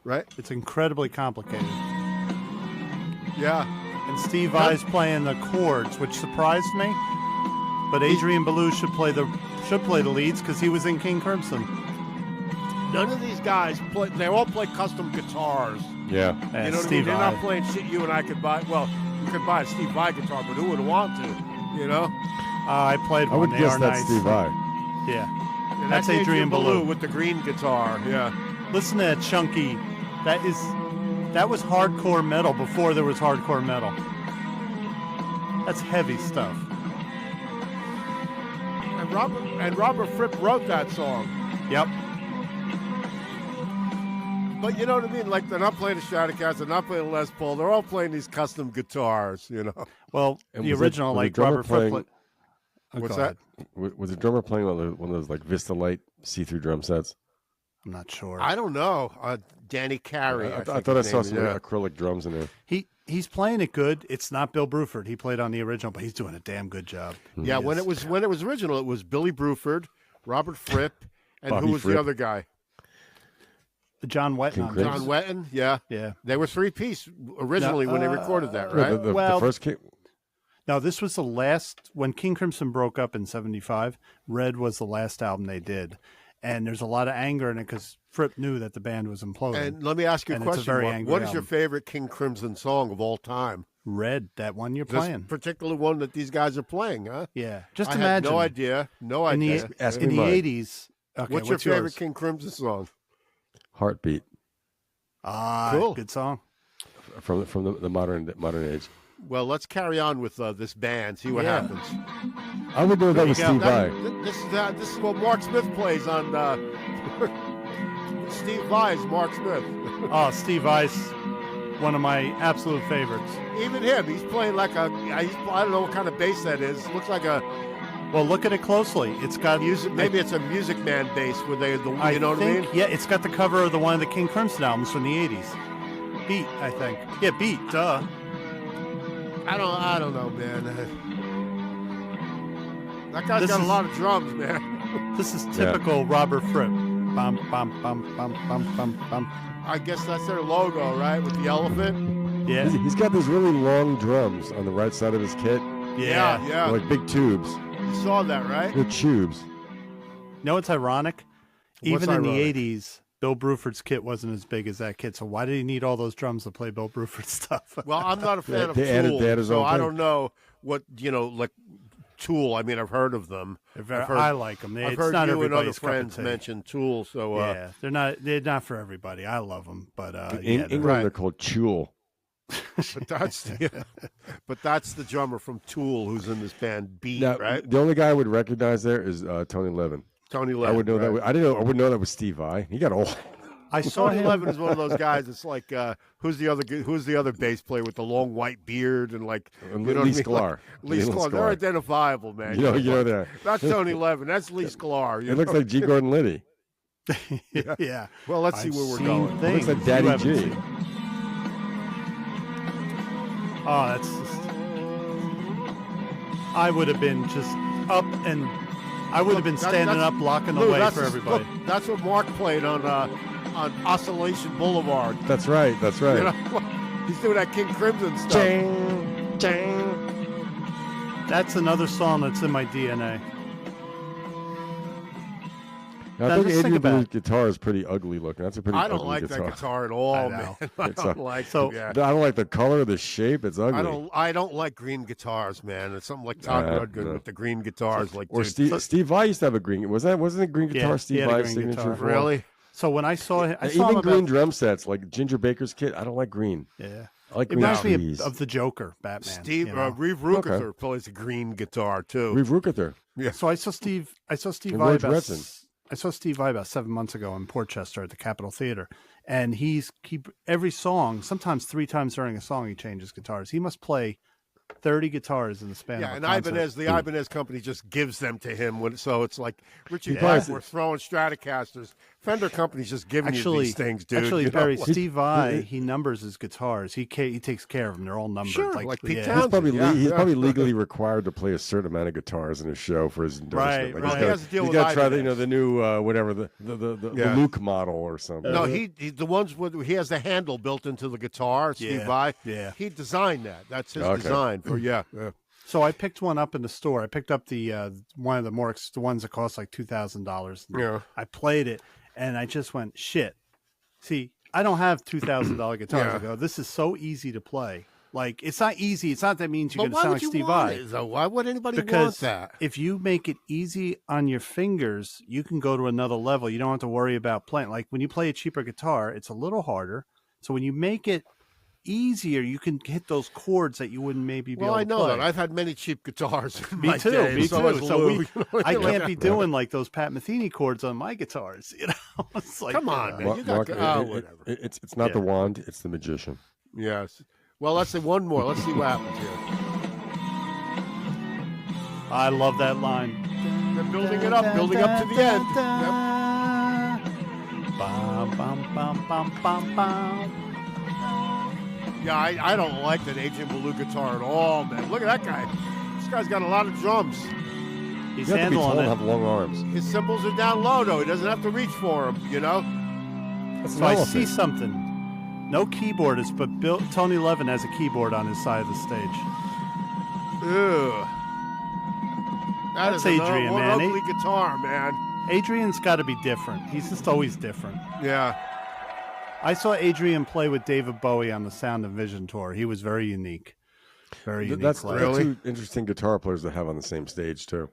right?
It's incredibly complicated.
Yeah.
And Steve Vai's playing the chords, which surprised me. But Adrian Belew should play the leads because he was in King Crimson.
None of these guys play, they all play custom guitars.
Yeah.
And
You know what I mean?
Steve
They're
Vai.
not playing shit you and I could buy. Well, you could buy a Steve Vai guitar, but who would want to? You know?
I played
I
one.
would
They
guess
are
that's
nice.
Steve Vai.
Yeah.
And
That's Adrian Belew.
with the green guitar. Yeah.
Listen to that chunky. That was hardcore metal before there was hardcore metal. That's heavy stuff.
And Robert Fripp wrote that song.
Yep.
But you know what I mean? Like, they're not playing a Stratocaster, they're not playing a Les Paul. They're all playing these custom guitars, you know?
Well,
And
the
was
original,
the
like
drummer
Robert Fripp.
playing-
What's
go
that?
ahead.
Was the drummer playing one of those like Vista Light see-through drum sets?
I'm not sure.
I don't know. Danny Carey.
I
think
thought I
his
saw
name
some
is, yeah.
acrylic drums in there.
He's playing it good. It's not Bill Bruford. He played on the original, but he's doing a damn good job.
Yeah,
He
when
is.
it was original, it was Billy Bruford, Robert Fripp, and
Bobby
who was
Fripp.
the other guy?
John Wetton
King
on
Crimson.
John
drums.
Wetton. Yeah,
Yeah.
they were three-piece originally when they recorded that,
Yeah,
right?
the
Well-
first King,
No, this was the last, when King Crimson broke up in 75, Red was the last album they did. And there's a lot of anger in it because Fripp knew that the band was imploding.
And let me ask you a
And it's a
question,
very
Mark.
angry
What is your
album.
favorite King Crimson song of all time?
Red, that one you're
This
playing.
particular one that these guys are playing, huh?
Yeah. Just
I had
imagine.
no idea. No
In the,
idea.
Ask
in
me
the
mine.
80s. Okay,
What's your
yours?
favorite King Crimson song?
Heartbeat
Ah,
Cool.
good song.
from the modern age.
Well, let's carry on with this band. See what
Yeah.
happens.
I would know that was
you go.
Steve Vai.
This is what Mark Smith plays on. Steve Vai's Mark Smith.
Oh, Steve Vai's one of my absolute favorites.
Even him, he's playing like I don't know what kind of bass that is. Looks like a
Well, look at it closely. It's got
music. Maybe it's a Music Man bass. Where they, you know what I
think,
mean?
Yeah, it's got the cover of one of the King Crimson albums from the 80s. Beat, I think. Yeah, Beat, duh.
I don't know, man. That guy's
This
got a
is-
lot of drums, man.
This is typical Robert Fripp. Bum, bum, bum, bum, bum, bum, bum.
I guess that's their logo, right? With the elephant.
Yeah,
He's got these really long drums on the right side of his kit,
yeah.
Yeah.
They're like big tubes.
You saw that, right?
They're tubes.
You know what's ironic?
What's
Even in
ironic?
the 80s, Bill Bruford's kit wasn't as big as that kit, so why did he need all those drums to play Bill Bruford stuff?
Well, I'm not a fan of
They added-
Tool,
they added his
so
own
I
thing.
don't know what like Tool. I mean, I've heard of them. I've heard,
I like them.
I've
It's
heard
not
you and other
everybody's cup of
friends
tea.
mention Tool. So
Yeah, they're not for everybody. I love them, but
In
yeah,
England,
right.
they're called Chul.
but that's the drummer from Tool who's in this band Beat,
Now,
right?
the only guy I would recognize there is Tony Levin.
Tony Levin.
I would know
right?
that. I didn't know. I would know that was Steve Vai. He got old.
I saw
Tony
him.
Levin is one of those guys. It's like who's the other bass player with the long white beard and like you know what I
Lee
mean?
Sklar.
Like, Lee
Leland
Sklar. They're
Sklar.
identifiable, man.
You know that.
That's Tony Levin. That's Lee Sklar. You
It looks
know?
like G. Gordon Liddy.
Yeah.
Well, let's see
I've
where we're
seen
going.
things
Looks like Daddy
you haven't
G.
seen. Oh, that's just. I would have been just up and I would have been
That-
standing
that's-
up, blocking the
Lou,
way
that's
for
just-
everybody.
look, that's what Mark played on Oscillation Boulevard.
That's right. That's right.
You know, he's doing that King Crimson stuff.
Ching, ching.
That's another song that's in my DNA.
Now,
Now,
I think
just think
Adrian
about
Blue's
it.
guitar is pretty ugly looking. That's a pretty
I
ugly
don't like
guitar.
that guitar at all,
I
man.
know.
I
It's
don't like
so-
it. Yeah.
I don't like the color, the shape. It's ugly.
I don't like green guitars, man. It's something like Todd Rundgren
no.
with the green guitars, like
Or
dude,
Steve Vai used to have a green. Wasn't it green guitar?
Yeah,
Steve
he had a
Vai's
green
signature.
guitar.
for-
Really?
So when I saw him, I saw
Even
him
green
about,
drum sets like Ginger Baker's kit. I don't like green.
yeah.
I like
It
green
reminds me
trees.
of the Joker, Batman.
Steve
you know?
Reeve Rukather plays a green guitar too.
Reeve Rukather.
So I saw Steve
And
Vai
Roy
about
Redson.
I saw Steve Vai about 7 months ago in Portchester at the Capitol Theater, and every song, sometimes 3 times during a song, he changes guitars. He must play 30 guitars in the span of a
and
concert.
the Ibanez company just gives them to him. So it's like Richard
probably-
Blackmore throwing Stratocasters. Fender company's just giving you these things, dude.
Actually,
you know?
Barry, Steve Vai, he numbers his guitars. He takes care of them. They're all numbered.
Sure, like Pete
He's
Townsend.
probably
Yeah.
probably legally required to play a certain amount of guitars in his show for his endorsement.
Right,
Like,
right.
He has to deal
he's
with
got to try
Ibanez.
the new whatever the Luke model or something.
No, he the ones with he has the handle built into the guitar. Steve
Yeah,
Vai.
yeah.
He designed that. That's his
Okay.
design for yeah.
So I picked one up in the store. I picked up the one of the the ones that cost like $2,000.
Yeah.
I played it, and I just went, shit. See, I don't have $2,000 guitars.
Yeah.
I go, this is so easy to play. Like, it's not easy. It's not that means you're
But
going to
why
sound
would
like
you
Steve
want
Vai.
it, though? Why would anybody want
Because
that?
if you make it easy on your fingers, you can go to another level. You don't have to worry about playing. Like when you play a cheaper guitar, it's a little harder. So when you make it easier, you can hit those chords that you wouldn't maybe be
Well,
able
I
to
know
play.
that. I've had many cheap guitars. In
Me
my
too.
day,
Me
so
too.
has
So
Lou,
we,
you know,
I
like-
can't be doing like those Pat Metheny chords on my guitars. You know, it's like
Come on, man.
Mark,
You got whatever.
it's not the wand, it's the magician.
Yes. Well, let's say one more. Let's see what happens here.
I love that line.
They're building it up, building up to the end.
Bum, bum, bum, bum, bum, bum.
Yeah, I don't like that Adrian Ballou guitar at all, man. Look at that guy. This guy's got a lot of drums.
He's
You have to be tall
handling
and
it.
have long arms.
His cymbals are down low, though. He doesn't have to reach for them, you know?
That's
So
an
I
elephant.
see something. No keyboardist, but Tony Levin has a keyboard on his side of the stage.
Ugh.
That's
is
Adrian,
one
man.
ugly guitar, man.
Adrian's got to be different. He's just always different.
Yeah.
I saw Adrian play with David Bowie on the Sound and Vision tour. He was very unique. Very unique.
That's
player.
Really?
two interesting guitar players to have on the same stage too.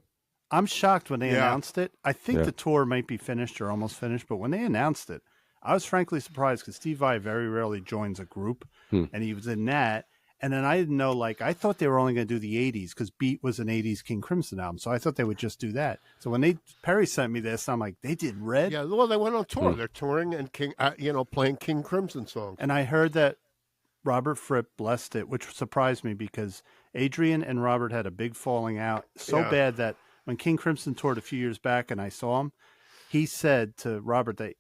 I'm shocked when they
Yeah.
announced it. I think
Yeah.
the tour might be finished or almost finished, but when they announced it, I was frankly surprised because Steve Vai very rarely joins a group, and he was in that. And then I didn't know, like, I thought they were only going to do the 80s because Beat was an 80s King Crimson album. So I thought they would just do that. So when Perry sent me this, I'm like, they did Red?
Yeah, well, they went on tour. They're touring and playing King Crimson songs.
And I heard that Robert Fripp blessed it, which surprised me because Adrian and Robert had a big falling out so
Yeah.
bad that when King Crimson toured a few years back and I saw him, he said to Robert that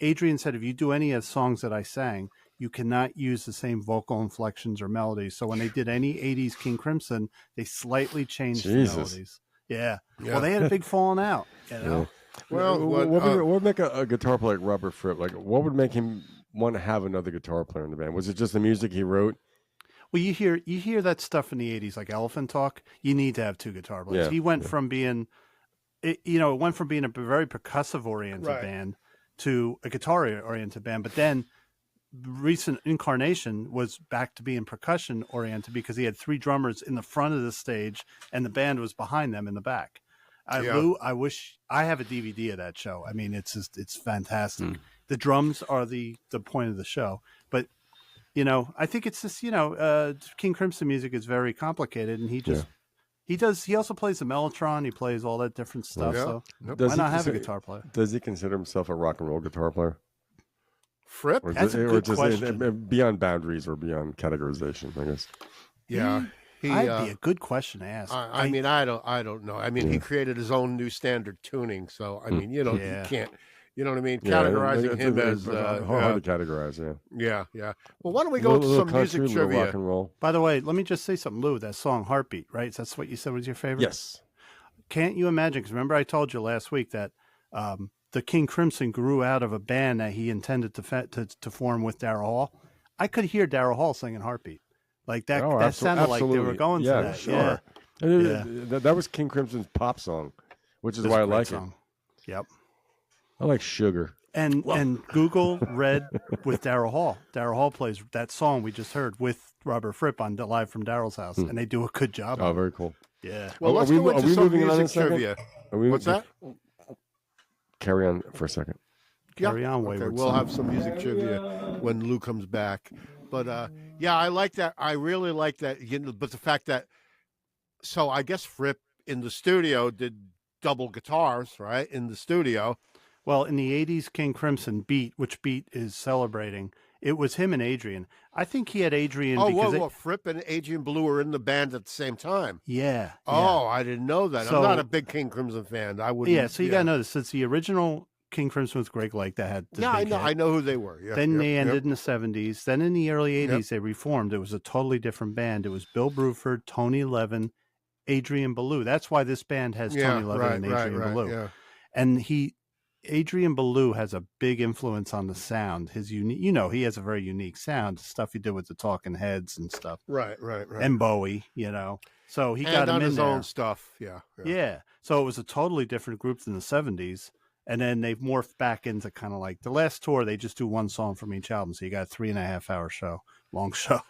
Adrian said, if you do any of the songs that I sang, you cannot use the same vocal inflections or melodies. So when they did any 80s King Crimson, they slightly changed the
Jesus.
melodies. Yeah.
Yeah.
Well, they had a big falling out. You know?
Well,
what would make a guitar player like Robert Fripp? Like, what would make him want to have another guitar player in the band? Was it just the music he wrote?
Well, you hear that stuff in the 80s, like Elephant Talk. You need to have two guitar players.
Yeah,
He went from being, it went from being a very percussive oriented
Right.
band to a guitar oriented band. But then recent incarnation was back to being percussion oriented because he had 3 drummers in the front of the stage and the band was behind them in the back.
Yeah.
Lou, I wish I have a DVD of that show. I mean, it's fantastic. The drums are the point of the show, but I think it's just, King Crimson music is very complicated and he also plays the Mellotron. He plays all that different stuff.
Yeah.
So
Does
why
he
not have a
consider-
guitar player?
Does he consider himself a rock and roll guitar player?
Fripp?
Or
That's a good question.
Beyond boundaries or beyond categorization, I guess.
Yeah.
That'd be a good question to ask.
I mean, I don't know. I mean, he created his own new standard tuning, so I mean,
Yeah.
you can't, you know what I mean?
Yeah,
Categorizing
it's-
him
it's
as
hard to categorize. Yeah,
yeah. Well, why don't we go into
little
some
country,
music
little
trivia?
rock and roll.
By the way, let me just say something, Lou. That song "Heartbeat," right? That's what you said was your favorite.
Yes.
Can't you imagine? Because remember, I told you last week that the King Crimson grew out of a band that he intended to form with Daryl Hall. I could hear Daryl Hall singing "Heartbeat," like that.
Oh,
that sounded like they were
absolutely.
going
Yeah,
to that.
sure.
Yeah,
That was King Crimson's pop song, which is
It's
why
a
I
great
like
song. Yep.
it. I like Sugar.
And Google Red with Daryl Hall. Daryl Hall plays that song we just heard with Robert Fripp on Live from Daryl's House, and they do a good job.
Oh, very cool.
Yeah.
Well,
Are
let's
we-
go
are
into
we
some
moving on in a
music
second?
trivia.
Are we-
What's that?
Carry on for a second.
Carry on,
Okay,
wayward
we'll
son.
have some music trivia when Lou comes back. But yeah, I like that. I really like that. But the fact that, so I guess Fripp in the studio did double guitars, right, in the studio.
Well, in the 80s, King Crimson Beat, which Beat is celebrating, it was him and Adrian. I think he had Adrian because
Fripp and Adrian Ballou were in the band at the same time.
Yeah.
Oh, I didn't know that.
So-
I'm not a big King Crimson fan. I wouldn't.
Yeah, so you got to know this. Since the original King Crimson with Greg Lake that had this
Yeah, I
big
know.
hit.
I know who they were. Yeah,
Then
yep,
they ended
yep.
in the 70s. Then in the early 80s, they reformed. It was a totally different band. It was Bill Bruford, Tony Levin, Adrian Ballou. That's why this band has Tony Levin and Adrian Ballou.
Yeah.
And Adrian Ballou has a big influence on the sound. His unique, he has a very unique sound. Stuff he did with the Talking Heads and stuff,
Right.
and Bowie. So he got him
on
in
his
there.
own stuff. Yeah.
So it was a totally different group than the 70s. And then they've morphed back into kind of like the last tour. They just do one song from each album. So you got a 3.5 hour show, long show.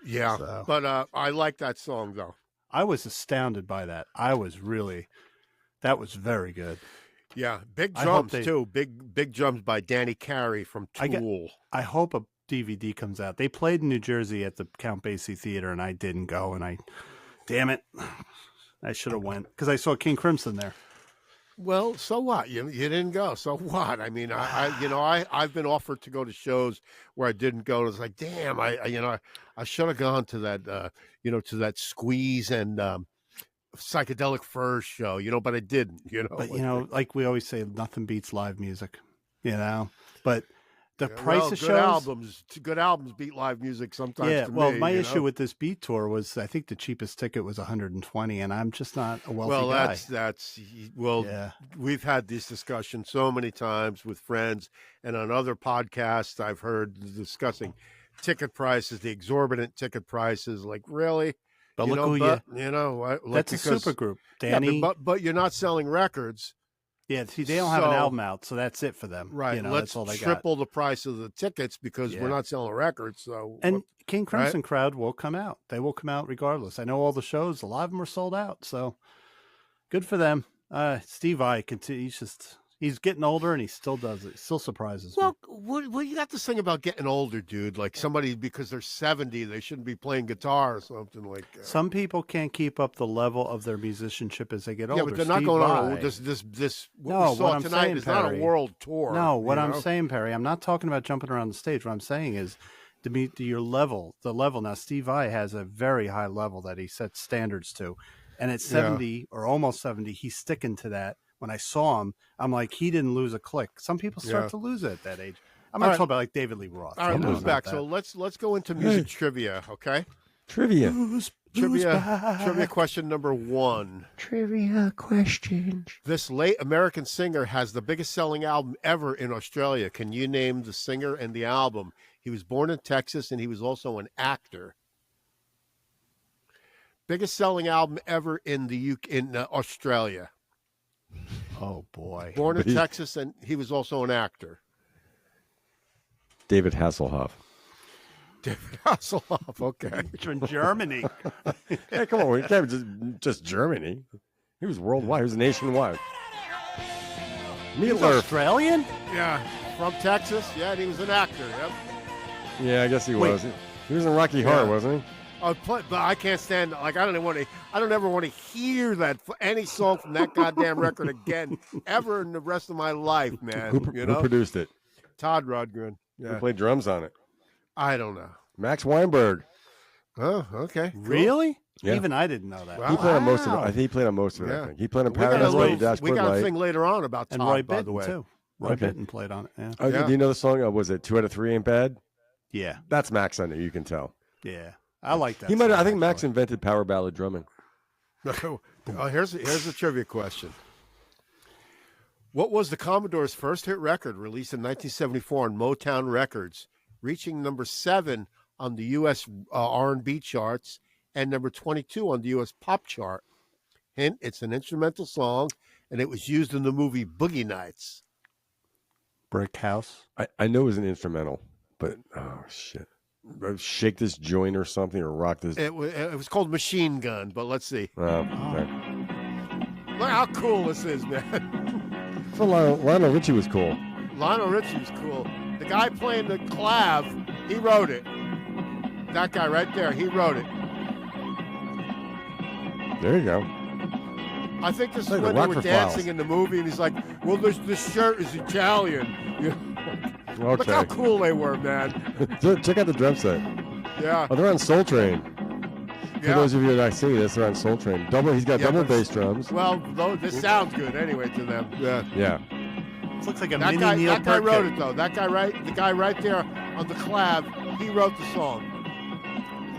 Yeah.
So-
But I like that song though.
I was astounded by that. That was very good.
Yeah, big
I hope
drums too. Big drums by Danny Carey from Tool.
I hope a DVD comes out. They played in New Jersey at the Count Basie Theater, and I didn't go. And damn it, I should have went because I saw King Crimson there.
Well, so what? You didn't go. So what? I mean, I've been offered to go to shows where I didn't go. And it's like, damn, I should have gone to that, to that Squeeze and Psychedelic Furs show, but I didn't,
But like we always say, nothing beats live music, But the price of shows,
good albums beat live music sometimes.
yeah.
To
Well,
me,
my issue with this Beat tour was I think the cheapest ticket was $120, and I'm just not a wealthy guy.
Yeah. We've had this discussion so many times with friends, and on other podcasts I've heard discussing ticket prices, the exorbitant ticket prices. Like, really?
But look who that's a supergroup, Danny.
But you're not selling records.
Yeah, see, they don't have an album out, so that's it for them.
Right.
Let's
Let's
that's all they
triple the price of the tickets because we're not selling records. So
King Crimson crowd will come out. They will come out regardless. I know all the shows, a lot of them are sold out. So good for them. Steve Vai he's getting older and he still does it. Still surprises me.
Well, you got this thing about getting older, dude. Like somebody, because they're 70, they shouldn't be playing guitar or something like that.
Some people can't keep up the level of their musicianship as they get older.
Yeah, but they're not
Steve
going
Vai,
on this.
No,
What we
what
saw
I'm
tonight
saying,
is not a
Perry.
world tour.
No, what I'm saying, Perry, I'm not talking about jumping around the stage. What I'm saying is to meet your level, the level. Now, Steve Vai has a very high level that he sets standards to. And at 70 or almost 70, he's sticking to that. When I saw him, I'm like, he didn't lose a click. Some people start to lose it at that age. I'm not talking about like David Lee Roth.
All right, lose back. So let's go into music trivia, okay?
Trivia.
Trivia question number 1.
Trivia questions.
This late American singer has the biggest selling album ever in Australia. Can you name the singer and the album? He was born in Texas and he was also an actor. Biggest selling album ever in Australia.
Oh boy!
Born in Texas and he was also an actor.
David Hasselhoff.
David Hasselhoff. Okay.
From Germany.
Hey, come on, we can't just Germany. He was worldwide. He was nationwide.
He's Australian?
Yeah, from Texas. Yeah, and he was an actor. Yep.
Yeah, I guess he was. He was in Rocky Horror, wasn't he?
But I can't stand. Like, I don't ever want to hear any song from that goddamn record again, ever in the rest of my life, man.
Who produced it?
Todd Rundgren. Yeah.
Who played drums on it?
I don't know.
Max Weinberg.
Oh, okay. Cool.
Really?
Yeah.
Even I didn't know that.
Wow.
He played on most of it. I think he played on most of it.
Yeah.
I think he played on
We got
Paradise
a
Lost,
little-
Dashboard
we got a
Light.
thing later on about Todd,
And Roy
by the way.
Bittan too. Roy
Okay.
Bittan played on it. Yeah.
Oh,
Yeah.
do you know the song? Was it 2 out of 3 Ain't Bad?
Yeah.
That's Max on it. You can tell.
Yeah. I like that.
He might.
song,
I think Max
actually.
invented power ballad drumming.
Here's a trivia question. What was the Commodore's first hit record released in 1974 on Motown Records, reaching number 7 on the U.S. R&B charts and number 22 on the U.S. pop chart? Hint: it's an instrumental song, and it was used in the movie Boogie Nights.
Brick House.
I know it was an instrumental, but oh shit, shake this joint or something, or rock this.
It was called Machine Gun, but let's see.
Okay.
Look how cool this is, man.
So Lionel Richie was cool.
Lionel Richie was cool. The guy playing the clav, he wrote it. That guy right there, he wrote it.
There you go.
I think this is
Like the
when they were
Rockford
dancing
Files.
in the movie, and he's like, "Well, this shirt is Italian." You know? Look how
Okay.
cool they were, man.
Check out the drum set.
Yeah,
Oh, they're on Soul Train. For
yeah.
those of you who are not seeing this, they're on Soul Train. He's got
Yeah,
double
but-
bass drums.
Well, this sounds good anyway to them. Yeah.
Yeah.
This looks like a
That
mini
guy,
Neil
that guy
Peart
wrote
kit.
it though. The guy right there on the clav, he wrote the song.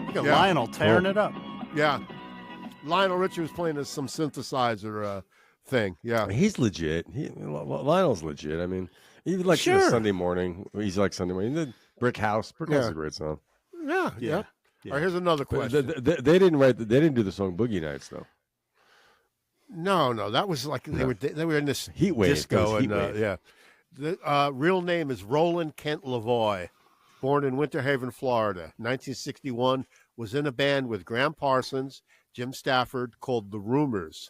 Look at
Yeah.
Lionel tearing it up.
Yeah, Lionel Richie was playing some synthesizer thing. Yeah,
He's legit. Lionel's legit. I mean, even like
Sure.
Sunday morning. He's like Sunday morning. The Brick House. Brick House is a great song.
yeah.
Yeah.
All right, here's another
But
question.
they didn't write. They didn't do the song Boogie Nights though.
No, that was like they were in this
Heat Wave. That
disco
was Heat
and
Wave.
yeah. The real name is Roland Kent Lavoie, born in Winter Haven, Florida. 1961, was in a band with Graham Parsons, Jim Stafford, called The Rumors.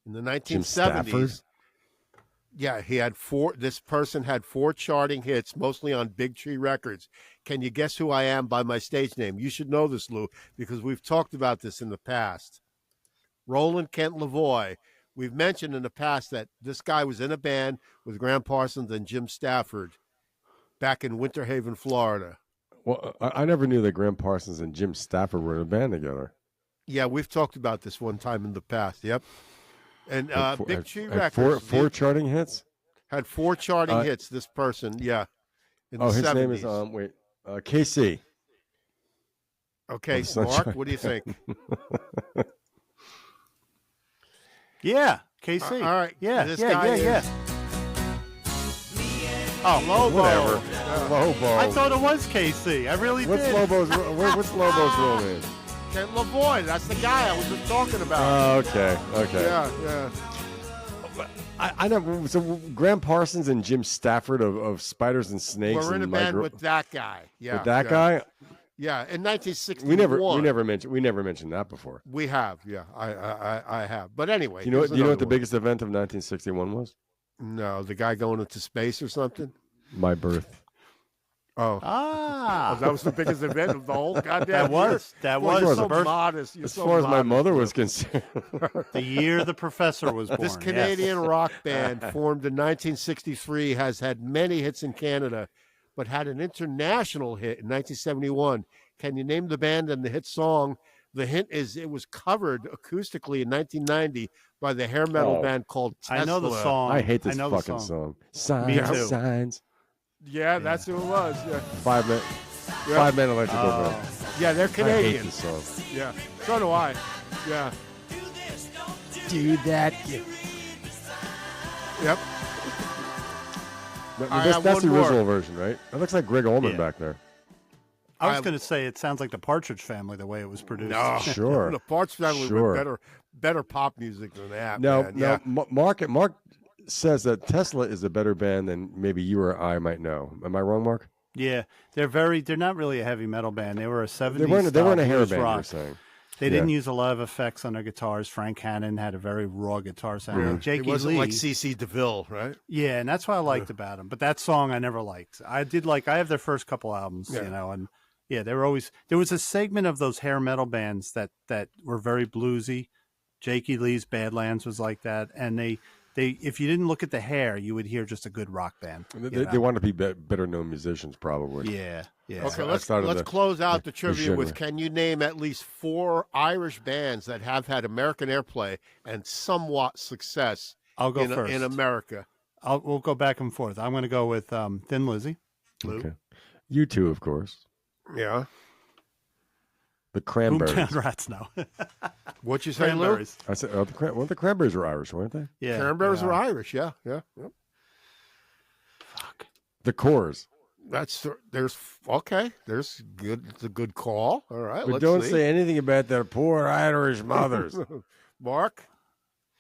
In the 1970s,
Jim Stafford?
yeah, he had four. This person had 4 charting hits, mostly on Big Tree Records. Can you guess who I am by my stage name? You should know this, Lou, because we've talked about this in the past. Roland Kent Lavoie. We've mentioned in the past that this guy was in a band with Graham Parsons and Jim Stafford back in Winter Haven, Florida.
Well, I never knew that Graham Parsons and Jim Stafford were in a band together.
Yeah, we've talked about this one time in the past. Yep. And Big Tree
Had
Records
four charting hits.
had 4 charting hits. This person, yeah. In
Oh,
the
his
70s.
name is KC.
Okay,
Sunshine.
Mark, what do you think?
Yeah, KC.
All right,
Yeah,
this
yeah,
guy
yeah,
is-
yeah. Oh, Lobo.
Whatever. Lobo.
I thought it was KC. I really
What's
did.
Lobo's real name?
Kent Lavoie, that's the guy I was just talking about.
Oh, okay.
Yeah.
I never. So Graham Parsons and Jim Stafford of Spiders and Snakes.
We're in a
and
band with that guy. Yeah.
with that
yeah.
guy.
Yeah, in 1961.
We never mentioned that before.
We have, yeah. I have. But anyway.
Do you know
here's
what the
another one.
biggest event of 1961 was?
No, the guy going into space or something?
My birth.
Oh.
Ah,
That was the biggest event of the whole goddamn
that was
year.
that
Boy,
was
you're
the
so
birth,
modest. You're
As
so
far as my
modest.
mother was concerned.
the year the professor was born.
This
yes.
Canadian rock band formed in 1963 has had many hits in Canada, but had an international hit in 1971. Can you name the band and the hit song? The hint is it was covered acoustically in 1990 by the hair metal band called Tesla.
I know the song.
I hate this
know the
fucking song.
Me
Signs,
too.
signs.
Yeah, that's who it was. Yeah,
5 Men Electrical Band.
yeah they're
I hate
Canadian.
this song.
Yeah, so do I. Yeah.
Do that.
Yep. I
That's
have
the
one more.
original version, right? That looks like Greg Allman
Yeah.
back there.
I was going to say it sounds like the Partridge Family the way it was produced.
No,
Sure.
the Parts Family
Sure.
were better pop music than that.
Now,
man. Yeah.
Mark says that Tesla is a better band than maybe you or I might know. Am I wrong, Mark?
Yeah, they're not really a heavy metal band. They were a 70s
They weren't a hair
blues
band,
rock.
you're saying.
They didn't use a lot of effects on their guitars. Frank Hannon had a very raw guitar sound.
Yeah.
And Jakey
It wasn't
Lee,
like C.C. DeVille, right?
yeah, and that's what I liked about them. But that song I never liked. I have their first couple albums,
Yeah.
and yeah, they were always there was a segment of those hair metal bands that were very bluesy. Jakey Lee's Badlands was like that, and they if you didn't look at the hair, you would hear just a good rock band.
They want to be better known musicians, probably.
Yeah.
Okay,
outside of
let's
the-
close out the trivia
genre.
with: can you name at least 4 Irish bands that have had American airplay and somewhat success
I'll go first.
in America?
We'll go back and forth. I'm going to go with Thin Lizzy.
Okay. You two, of course.
Yeah.
The Cranberries.
Boomtown Rats, no.
What you say, Lou?
Cranberries.
I said, the Cranberries were Irish, weren't they?
Yeah.
Cranberries
yeah.
are Irish. Yeah. Yep.
The Coors.
There's good. It's a good call. All right.
But
let's
don't
see.
say anything about their poor Irish mothers.
Mark.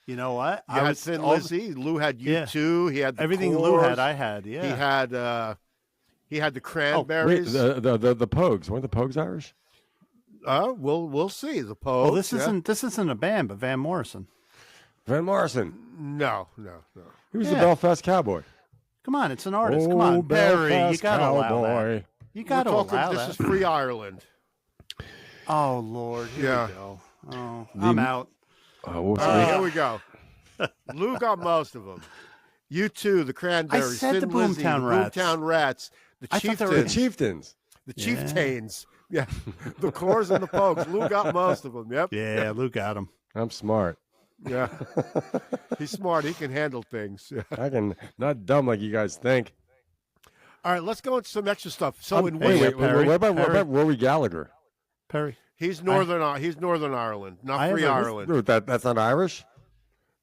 You know what?
You had Thin Lizzy. Lou had
Yeah.
U2. He had the
Everything
Coors.
Lou had, I had. Yeah.
He had the
Wait,
Cranberries.
the Pogues. Weren't the Pogues Irish?
We'll see. The Pogues.
well, this
yeah.
isn't a band, but Van Morrison.
Van Morrison.
No.
He was the
Yeah.
Belfast Cowboy.
Come on, it's an artist. Come on, Barry. You
Belfast
got to allow that.
Cowboy.
You got to
We're talking-
allow
This
that.
is Free Ireland.
Oh Lord. Here
Yeah.
we go. Oh,
The-
I'm out.
What was
All right,
it?
here we go. Lou got most of them. You too, the Cranberries,
I said
Thin
the
Lizzy,
Boomtown Rats.
Boomtown Rats, the
I thought they were
The
Chieftains,
Chieftains.
the Chieftains. Yeah, the Cores and the Pokes. Lou got most of them. Yep.
Yeah, Lou got him.
I'm smart.
Yeah. He's smart. He can handle things. Yeah.
I can not dumb like you guys think.
All right, let's go into some extra stuff. So in
Hey,
Wizard,
Perry,
what
Perry.
about Rory Gallagher?
Perry.
he's Northern Ireland,
I
not
have
Free
a-
Ireland.
Dude, that's not Irish?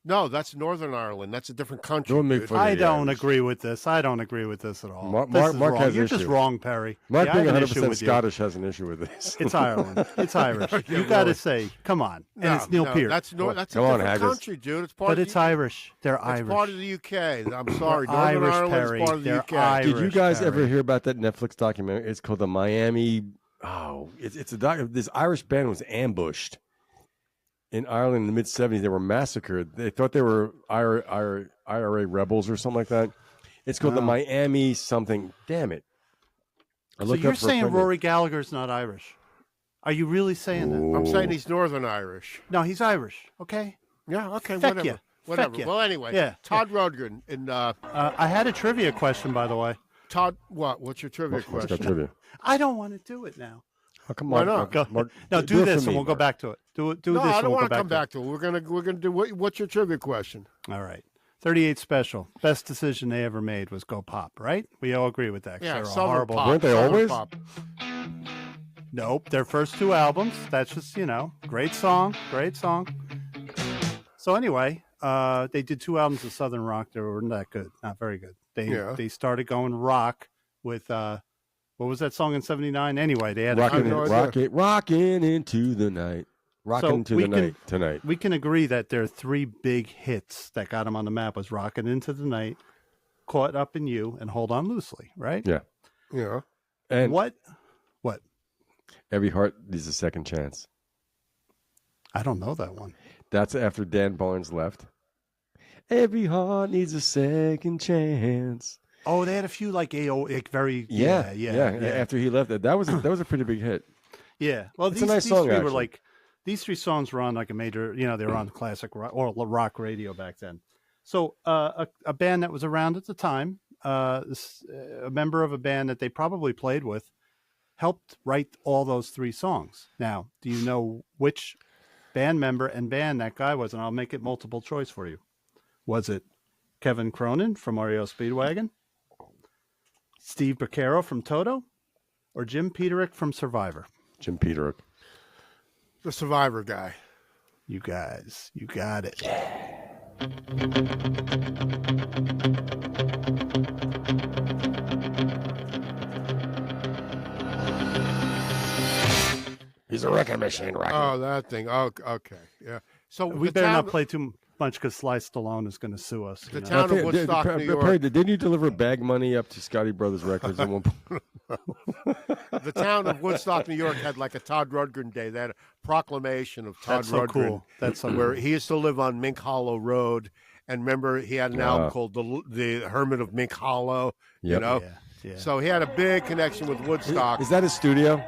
No, that's Northern Ireland. That's a different country.
Don't make
dude.
fun of
I
the
don't
Irish.
agree with this. I don't agree with this at all.
Mark-
This is
Mark
wrong.
has
You're
issue.
just wrong, Perry.
Mark
Yeah, I
being
have an
100%
issue with you.
Scottish has an issue with this.
It's Ireland. It's Irish.
Yeah,
You got to
really.
say, come on. And
No,
it's Neil
no,
Peart.
That's a
Come on,
different
Haggis.
country, dude. It's part
But
of
it's
the,
Irish. They're
It's
Irish.
part of the UK. I'm sorry,
They're
Northern
Irish,
Ireland
Perry.
is part of the
They're
UK.
Irish.
Did you guys ever
Perry.
hear about that Netflix documentary? It's called the Miami. Oh, it's a doc. This Irish band was ambushed in Ireland in the mid '70s. They were massacred. They thought they were IRA rebels or something like that. It's called the Miami something. Damn it! I
So
looked
you're
up for a
saying
friend.
Rory Gallagher's not Irish? Are you really saying that?
I'm saying he's Northern Irish.
No, he's Irish. Okay.
Yeah, okay,
Feck
whatever.
ya.
Whatever.
Feck ya.
Well, anyway,
Yeah,
Todd Rundgren and
I had a trivia question, by the way.
Todd. What? What's your trivia
What's got
question?
trivia?
I don't want to do it now.
Oh, come
Why
on,
not?
Mark, Mark,
No, do
it
this
for
and
me,
we'll go
Mark.
back to it. Do
No,
this and
I don't
we'll
want
go
to come
back
back to it. We're gonna do what's your trivia question?
it. All right. 38 special. Best decision they ever made was go pop, right? We all agree with that. 'Cause
Yeah,
they're a
Southern
horrible.
pop.
Weren't they
Southern
always?
Pop.
Nope. Their first two albums. That's just, great song. Great song. So anyway, they did two albums of Southern rock. They weren't that good. Not very good. They started going rock with what was that song in '79? Anyway, they had
Rocking,
no idea.
rocking into the night, rocking into
we
the
can-
night tonight.
we can agree that their three big hits that got them on the map was "Rockin' Into the Night," "Caught Up in You," and "Hold On Loosely." Right?
Yeah,
Yeah.
and
What?
every heart needs a second chance.
I don't know that one.
That's after Dan Barnes left. Every heart needs a second chance.
Oh, they had a few like very
Yeah.
yeah.
After he left, that was a pretty big hit.
Yeah. Well,
It's
these,
a nice
these
song,
three were
actually.
like these three songs were on like a major, they were on classic rock or rock radio back then. So a band that was around at the time, a member of a band that they probably played with, helped write all those three songs. Now, do you know which band member and band that guy was? And I'll make it multiple choice for you. Was it Kevin Cronin from REO Speedwagon, Steve Beccaro from Toto, or Jim Peterick from Survivor?
Jim Peterick.
The Survivor guy.
You guys, you got it.
He's a record machine,
Oh, that thing. Oh, okay. Yeah. So
We
the
better
town,
not play too much because Sly Stallone is going to sue us.
The
you know?
town of Woodstock, New York.
Perry, didn't you deliver bag money up to Scotty Brothers Records at one point?
The town of Woodstock, New York had like a Todd Rundgren Day. They had a proclamation of Todd
That's so
Rundgren.
cool. That's so
where
cool.
he used to live on Mink Hollow Road. And remember, he had an album called the Hermit of Mink Hollow, you
Yep.
know?
Yeah.
So he had a big connection with Woodstock.
Is that his studio?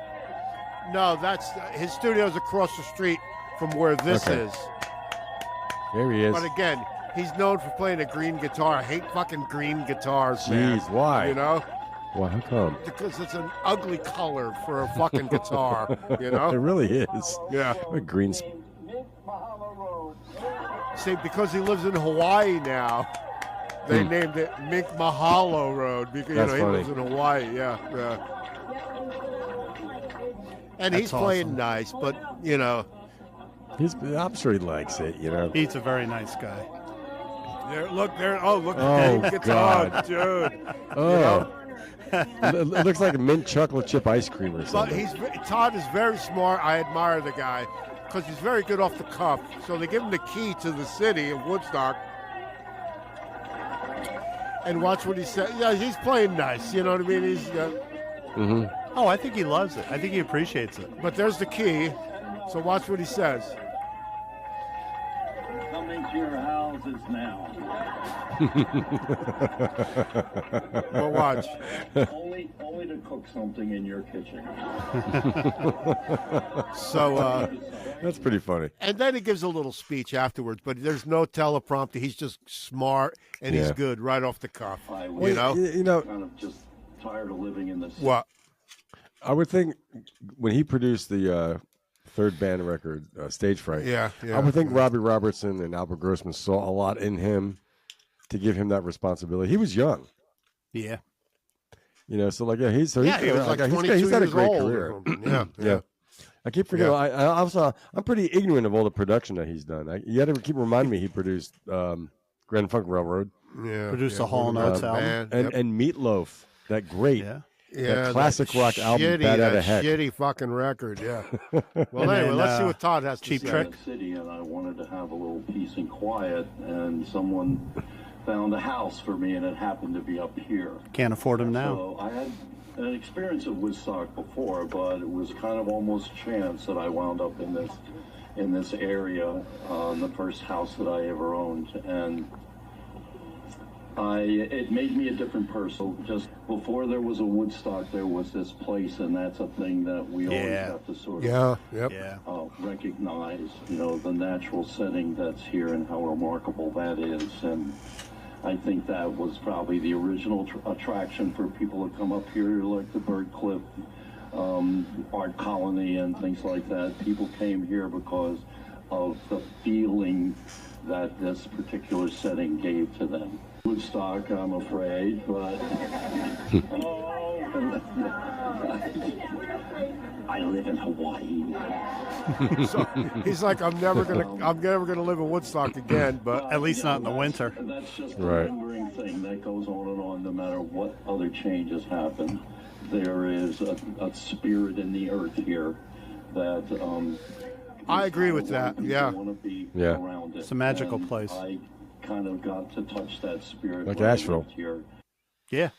No, that's his studio's across the street from where this
Okay.
is.
There he is.
But again, he's known for playing a green guitar. I hate fucking green guitars, man.
Jeez, why?
You know?
Well, how come?
Because it's an ugly color for a fucking guitar, you
It
know?
really is.
Yeah.
A green.
See, because he lives in Hawaii now, they named it Mink Mahalo Road because
That's
he
funny.
lives in Hawaii. Yeah. And he's
That's
playing
awesome.
nice, but
I'm sure he likes it, you know.
He's a very nice guy.
look there. Oh, look
Oh,
at the guitar,
God.
dude.
Oh. It looks like a mint chocolate chip ice cream or
But
something.
Todd is very smart. I admire the guy because he's very good off the cuff. So they give him the key to the city of Woodstock. And watch what he says. Yeah, he's playing nice. You know what I mean? He's.
Oh, I think he loves it. I think he appreciates it.
But there's the key. So watch what he says.
Coming to your houses now.
Well, watch.
Only to cook something in your kitchen.
So,
That's pretty funny.
and then he gives a little speech afterwards, but there's no teleprompter. He's just smart and he's
Yeah.
good right off the cuff.
I
You
was
know
You know,
kind of just tired of living in this.
what?
I would think when he produced the third band record, Stage Fright,
Yeah,
I would think Robbie Robertson and Albert Grossman saw a lot in him to give him that responsibility. He was young,
Yeah.
so like he was
like 22
he's had a
years
great
old or
career.
something. Yeah,
Yeah. I keep forgetting.
Yeah.
I also I'm pretty ignorant of all the production that he's done. You got to keep reminding me he produced Grand Funk Railroad
Yeah,
Produced
yeah.
a Hall & Oates album.
Band,
and
yep.
and Meatloaf, that great.
Yeah.
Yeah,
classic
that
rock album,
shitty,
Bad Outta
that
Heck.
shitty fucking record. Yeah. Well,
And
anyway,
then,
let's see what Todd has to
Cheap
say.
Trick.
The city, and I wanted to have a little peace and quiet, and someone found a house for me, and it happened to be up here.
Can't afford them now.
So I had an experience at Woodstock before, but it was kind of almost chance that I wound up in this area, the first house that I ever owned, and it made me a different person. Just before there was a Woodstock, there was this place, and that's a thing that we always
Yeah.
have to sort of
Yeah. Yep.
Yeah.
recognize, the natural setting that's here and how remarkable that is. And I think that was probably the original attraction for people to come up here, like the Bird Cliff Art Colony and things like that. People came here because of the feeling that this particular setting gave to them. Woodstock, I'm afraid, but I live in Hawaii.
So he's like, I'm never gonna live in Woodstock again. But
At least not in the winter.
That's just a
Right.
lingering thing that goes on and on no matter what other changes happen. There is a spirit in the earth here that
I agree with that. Yeah.
want to be
Yeah.
around it.
It's a magical
And
place.
I kind of got to touch that spirit
Like
when I
Asheville.
lived here.
Yeah.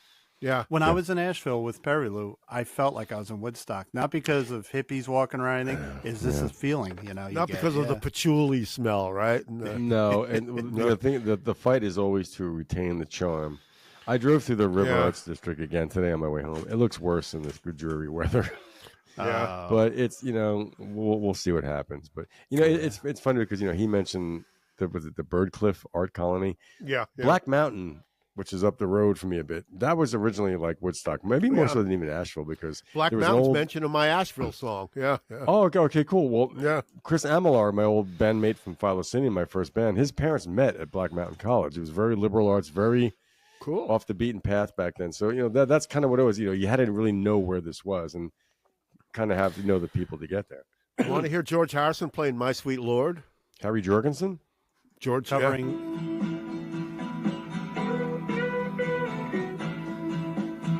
yeah,
When I was in Asheville with Perry Lou, I felt like I was in Woodstock. Not because of hippies walking around or anything. Is this a feeling, you
not
get,
because of the patchouli smell, right? And,
No, and the thing the fight is always to retain the charm. I drove through the River
Yeah.
Arts District again today on my way home. It looks worse in this dreary weather.
yeah.
But it's we'll see what happens. But it's funny because he mentioned the Bird Cliff Art Colony,
Yeah.
Black Mountain, which is up the road from me a bit. That was originally like Woodstock, maybe more so than even Asheville, because
Black
there was an
Mountain's
old-
mentioned in my Asheville song. Yeah. Yeah.
Oh, okay, cool. Well,
Yeah.
Chris Amelar, my old bandmate from Philocinian, my first band, his parents met at Black Mountain College. It was very liberal arts, very
Cool.
off the beaten path back then. So that's kind of what it was. You had to really know where this was and kind of have to know the people to get there.
Want to hear George Harrison playing "My Sweet Lord"?
Harry Jorgensen.
George yeah.
covering.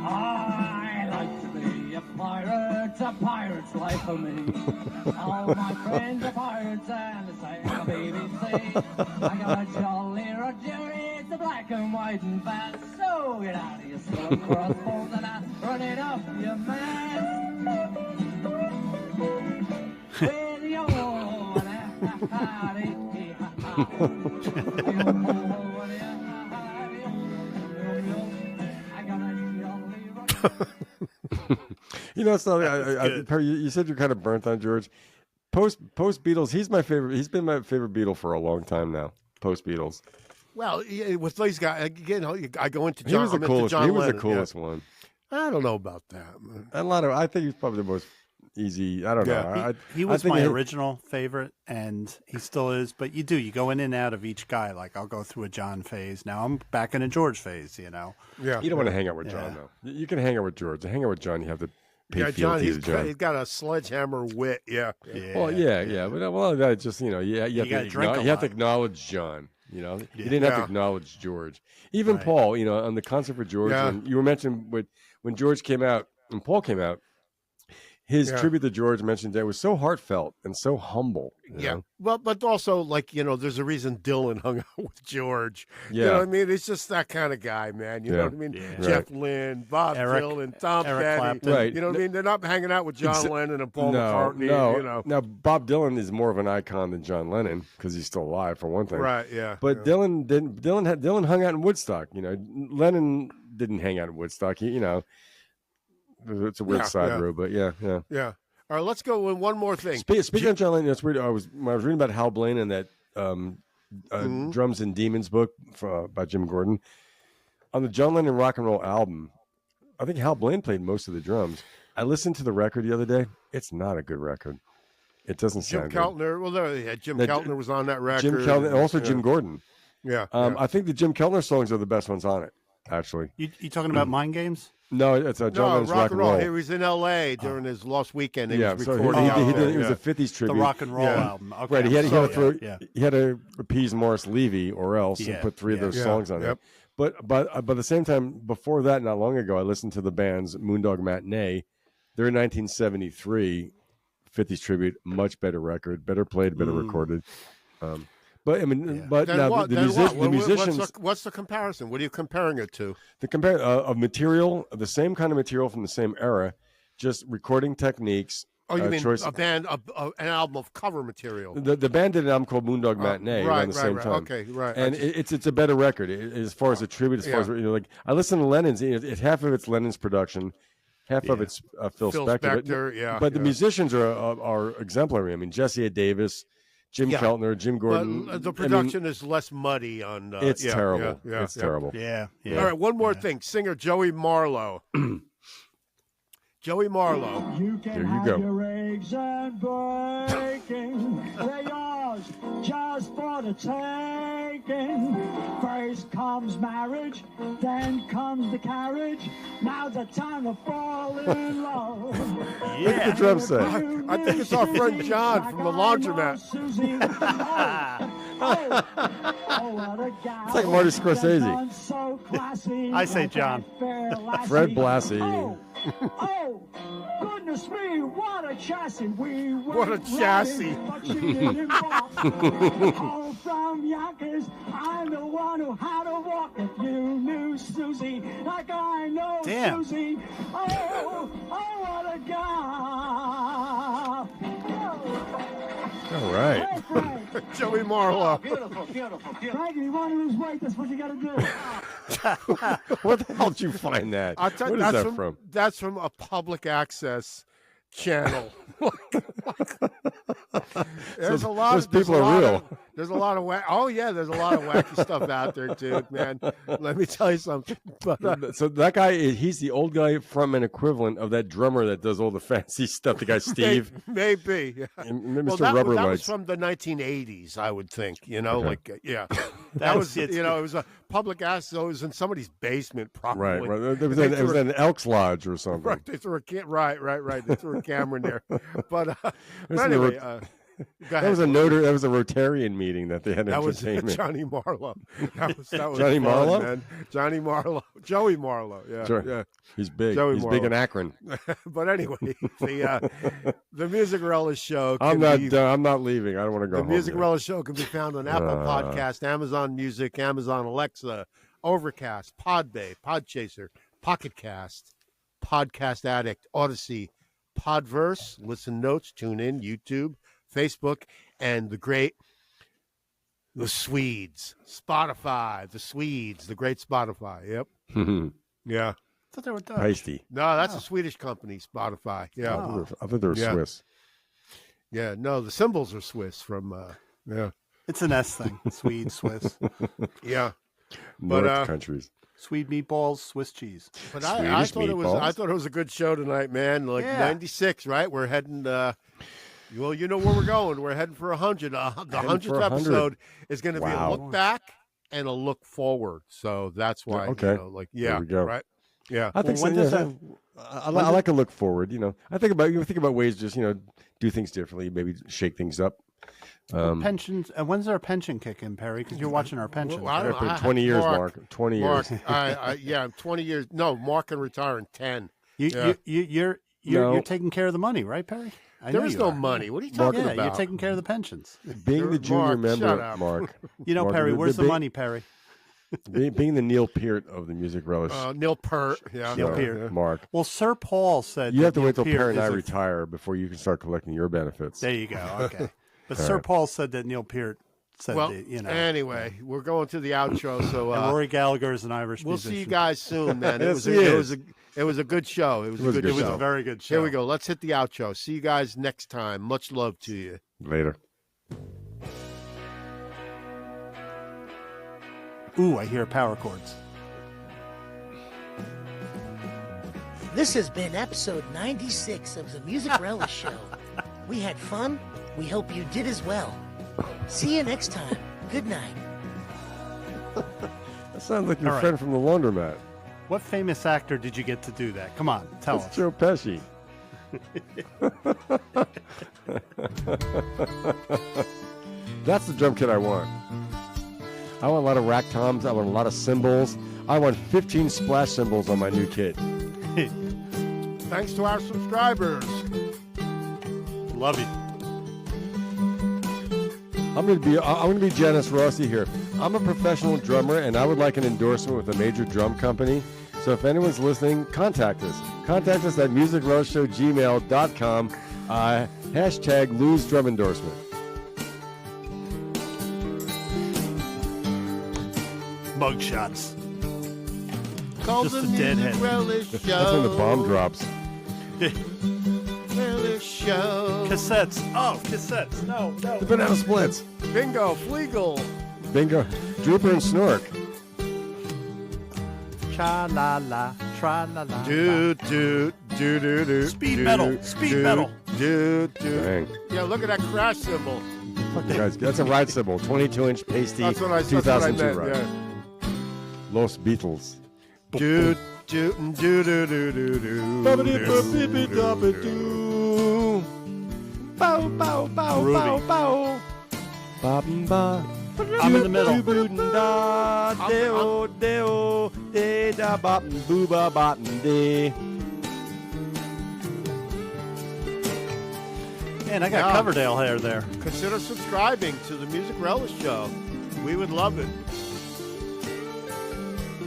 I like to be a pirate's life for me. All my friends are pirates and the same on BBC. I got a jolly Roger, it's a black and white and fast. So get out of your skull crossbones and I run it up your man. With your I got a jolly Roger.
Something. Perry, you said you're kind of burnt on George. Post Beatles, he's my favorite. He's been my favorite Beatle for a long time now. Post Beatles,
Well, yeah, with these guys, again, I go into John.
he was the
I'm into
coolest.
John
He was the
Lennon,
coolest
yeah.
one.
I don't know about that.
I think he's probably the most easy. I don't
Yeah.
know.
He
I
was
think
my original favorite, and he still is. But you go in and out of each guy. Like I'll go through a John phase. Now I'm back in a George phase.
Yeah,
You don't want to hang out with John though. You can hang out with George. To hang out with John, you have to pay
yeah, John.
fealty
He's
to John.
he's got a sledgehammer wit. Yeah,
Well, yeah, but that just you
gotta drink a
you have to
lot.
acknowledge John. You didn't have to
Yeah.
acknowledge George. Even Paul, on the concert for George,
Yeah.
when you were mentioned when George came out and Paul came out, his
Yeah.
tribute to George mentioned that was so heartfelt and so humble. you
yeah.
know?
Well, but also there's a reason Dylan hung out with George. You
Yeah.
know what I mean? It's just that kind of guy, man. You know
Yeah.
what I mean?
Yeah.
Jeff Lynne, Bob
Eric-
Dylan, Tom
Eric
Petty.
Clapton.
Right.
You know what I mean? They're not hanging out with John Lennon and Paul McCartney.
No. Now Bob Dylan is more of an icon than John Lennon because he's still alive for one thing.
Right. Yeah.
But
yeah.
Dylan didn't. Dylan hung out in Woodstock. Lennon didn't hang out in Woodstock. It's a weird side road, but yeah.
Yeah. All right, let's go with one more thing.
Speaking of John Lennon, that's weird. When I was reading about Hal Blaine and that Drums and Demons book by Jim Gordon. On the John Lennon rock and roll album, I think Hal Blaine played most of the drums. I listened to the record the other day. It's not a good record. It doesn't sound
Jim Keltner. Well, Jim Keltner was on that record.
Jim Keltner, and also Jim Gordon.
Yeah,
I think the Jim Keltner songs are the best ones on it. Actually,
you talking about Mind Games?
No, it's a John Lennon's
rock and roll. He was in L.A. during his Lost Weekend. He was recording.
It was a '50s tribute.
The rock and roll album. Okay,
right. He had to appease Morris Levy or else and put 3 of those songs on it. But at the same time, before that, not long ago, I listened to the band's Moondog Matinee. Their 1973 '50s tribute, much better record, better played, better recorded. But I mean, but
then
now
what?
the musicians.
What's the comparison? What are you comparing it to?
The of material, the same kind of material from the same era, just recording techniques.
Oh, you mean a band, an album of cover material?
The band did an album called Moondog Matinee around the same time.
Okay, right.
And it's a better record as far as a tribute. As far as like I listen to Lennon's, half of it's Lennon's production, half of it's Phil Spector. But the musicians are exemplary. I mean, Jesse A. Davis. Jim Keltner, Jim Gordon.
The production is less muddy on.
It's terrible. It's terrible.
Yeah.
All right, one more thing. Singer Joey Marlowe. Joey Marlowe.
You can have your eggs and bacon. They're yours just for the taking. First comes marriage, then comes the carriage. Now's the time to fall in love.
Look at the drum set.
I think it's our friend John from the laundromat.
It's
like Marty Scorsese.
I say John.
Fred Blassie.
Oh, goodness me, what a chassis.
What a chassis.
But she didn't walk. All from Yonkers, I'm the one who had to walk. If you knew Susie like I know Susie. Oh, what a guy.
All right.
Hey,
Joey Marlowe.
beautiful. Frank, if you want to lose weight, that's what you got to do.
Where the hell did you find that?
What is that from? That's from a public access channel. There's a lot of
people are real.
There's a lot of there's a lot of wacky stuff out there too, man. Let me tell you something. But,
so that guy, he's the old guy from an equivalent of that drummer that does all the fancy stuff. The guy Steve,
maybe. Yeah.
Mr. Rubber
that
Legs.
was from the 1980s, I would think. That was it was a public access. So it was in somebody's basement, probably.
Right. It was an Elks Lodge or something.
Right. They threw right. They threw a camera in there. But anyway.
That was a Rotarian meeting that they had entertainment.
That was Johnny Marlowe. That was
Johnny
fun,
Marlowe?
man. Johnny Marlowe. Joey Marlowe. Yeah.
Sure.
Yeah.
He's big.
Joey
He's
Marlowe.
big in Akron.
But anyway, the Music Relish Show.
I'm not leaving. I don't want to go home.
The Music
yet.
Relish Show can be found on Apple Podcast, Amazon Music, Amazon Alexa, Overcast, Podbay, Podchaser, Pocket Cast, Podcast Addict, Odyssey, Podverse, Listen Notes, Tune In, YouTube, Facebook, and the Swedes, Spotify, the great Spotify. Yep. Yeah.
I thought they were Dutch.
Pasty.
No, that's a Swedish company, Spotify. Yeah.
I thought they were Swiss.
Yeah. No, the cymbals are Swiss from,
It's an S thing. Swede, Swiss.
Yeah.
North countries.
Swede meatballs, Swiss cheese.
But I thought it was a good show tonight, man. Like 96, right? We're heading well, you know where we're going. We're heading for 100. The 100th episode is going to be a look back and a look forward. So that's why,
okay.
there we go. Right? Yeah.
I think I like to look forward. I think about ways to just do things differently, maybe shake things up.
Pensions. And when's our pension kick in, Perry? Because you're watching our pension.
Well,
20 years, Mark. 20 years.
Mark, 20 years. No, Mark can retire in 10.
You're taking care of the money, right, Perry?
There is no money. What are you talking about?
You're taking care of the pensions.
Being the junior member, Mark.
Mark, Perry, where's the money, Perry?
Being the Neil Peart of the Music Relish.
Neil Peart. Yeah.
Neil Peart.
Mark.
Well, Sir Paul said
you have to wait till Perry and I retire before you can start collecting your benefits.
There you go. Okay. But Sir Paul said that Neil Peart said
Well,
the,
anyway, we're going to the outro. So
and Rory Gallagher is an Irish
we'll
musician.
see you guys soon, man.
Yes, he is.
It was a good show. It was a good
It was
show.
a very good show.
Here we go. Let's hit the outro. See you guys next time. Much love to you.
Later.
Ooh, I hear power chords.
This has been episode 96 of the Music Relish Show. We had fun. We hope you did as well. See you next time. Good night.
That sounds like your
All right.
friend from the laundromat.
What famous actor did you get to do that? Come on, tell
That's
us.
Joe Pesci. That's the drum kit I want. I want a lot of rack toms. I want a lot of cymbals. I want 15 splash cymbals on my new kit.
Thanks to our subscribers.
Love you.
I'm gonna be Janice Rossi here. I'm a professional drummer, and I would like an endorsement with a major drum company. So if anyone's listening, contact us. Contact us at musicrelishshowgmail.com. Hashtag lose drum endorsement.
Mugshots.
Call
Just
the
a
Music
deadhead.
Relish Show.
That's when the bomb drops.
Relish Show.
Cassettes. Oh, cassettes. No.
The banana splits.
Bingo. Fleagle.
Bingo. Drooper and Snork.
Tra la la. Tra la la.
Do, do, do, do, do.
Speed
do,
metal. Speed
do,
metal.
Do, do.
Dang.
Yeah, look at that crash symbol.
Fuck you guys. That's a ride cymbal. 22-inch pasty.
That's what I
2002
meant.
ride.
Yeah.
Los Beatles.
Do, do, do, do, do, do, do.
Bow, bow, bow,
Groovy.
bow, bow. Ba-ba.
I'm in the middle. Man, I got
Yeah.
Coverdale hair there.
Consider subscribing to the Music Relish Show. We would love it.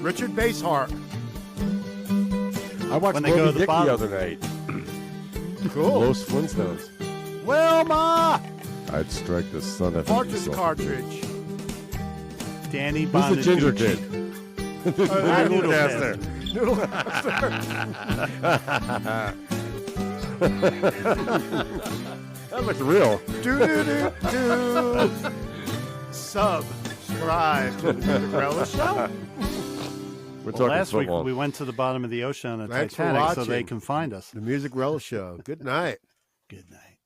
Richard Basehart.
I watched
When they go to
Moby
the
Dick
bottom.
the other night.
Cool.
Los Flintstones.
Wilma!
I'd strike the sun out of
Partridge
yourself.
cartridge.
Danny
Who's the ginger kid?
That
Noodle
Noodle
Noodle
That looks real.
Do, do, do, do. Subscribe to the Music Relish Show.
We're
Well,
talking
last
football.
week we went to the bottom of the ocean on a
Thanks for
Titanic so they
watching.
can find us.
The Music Relish Show. Good night.
Good night.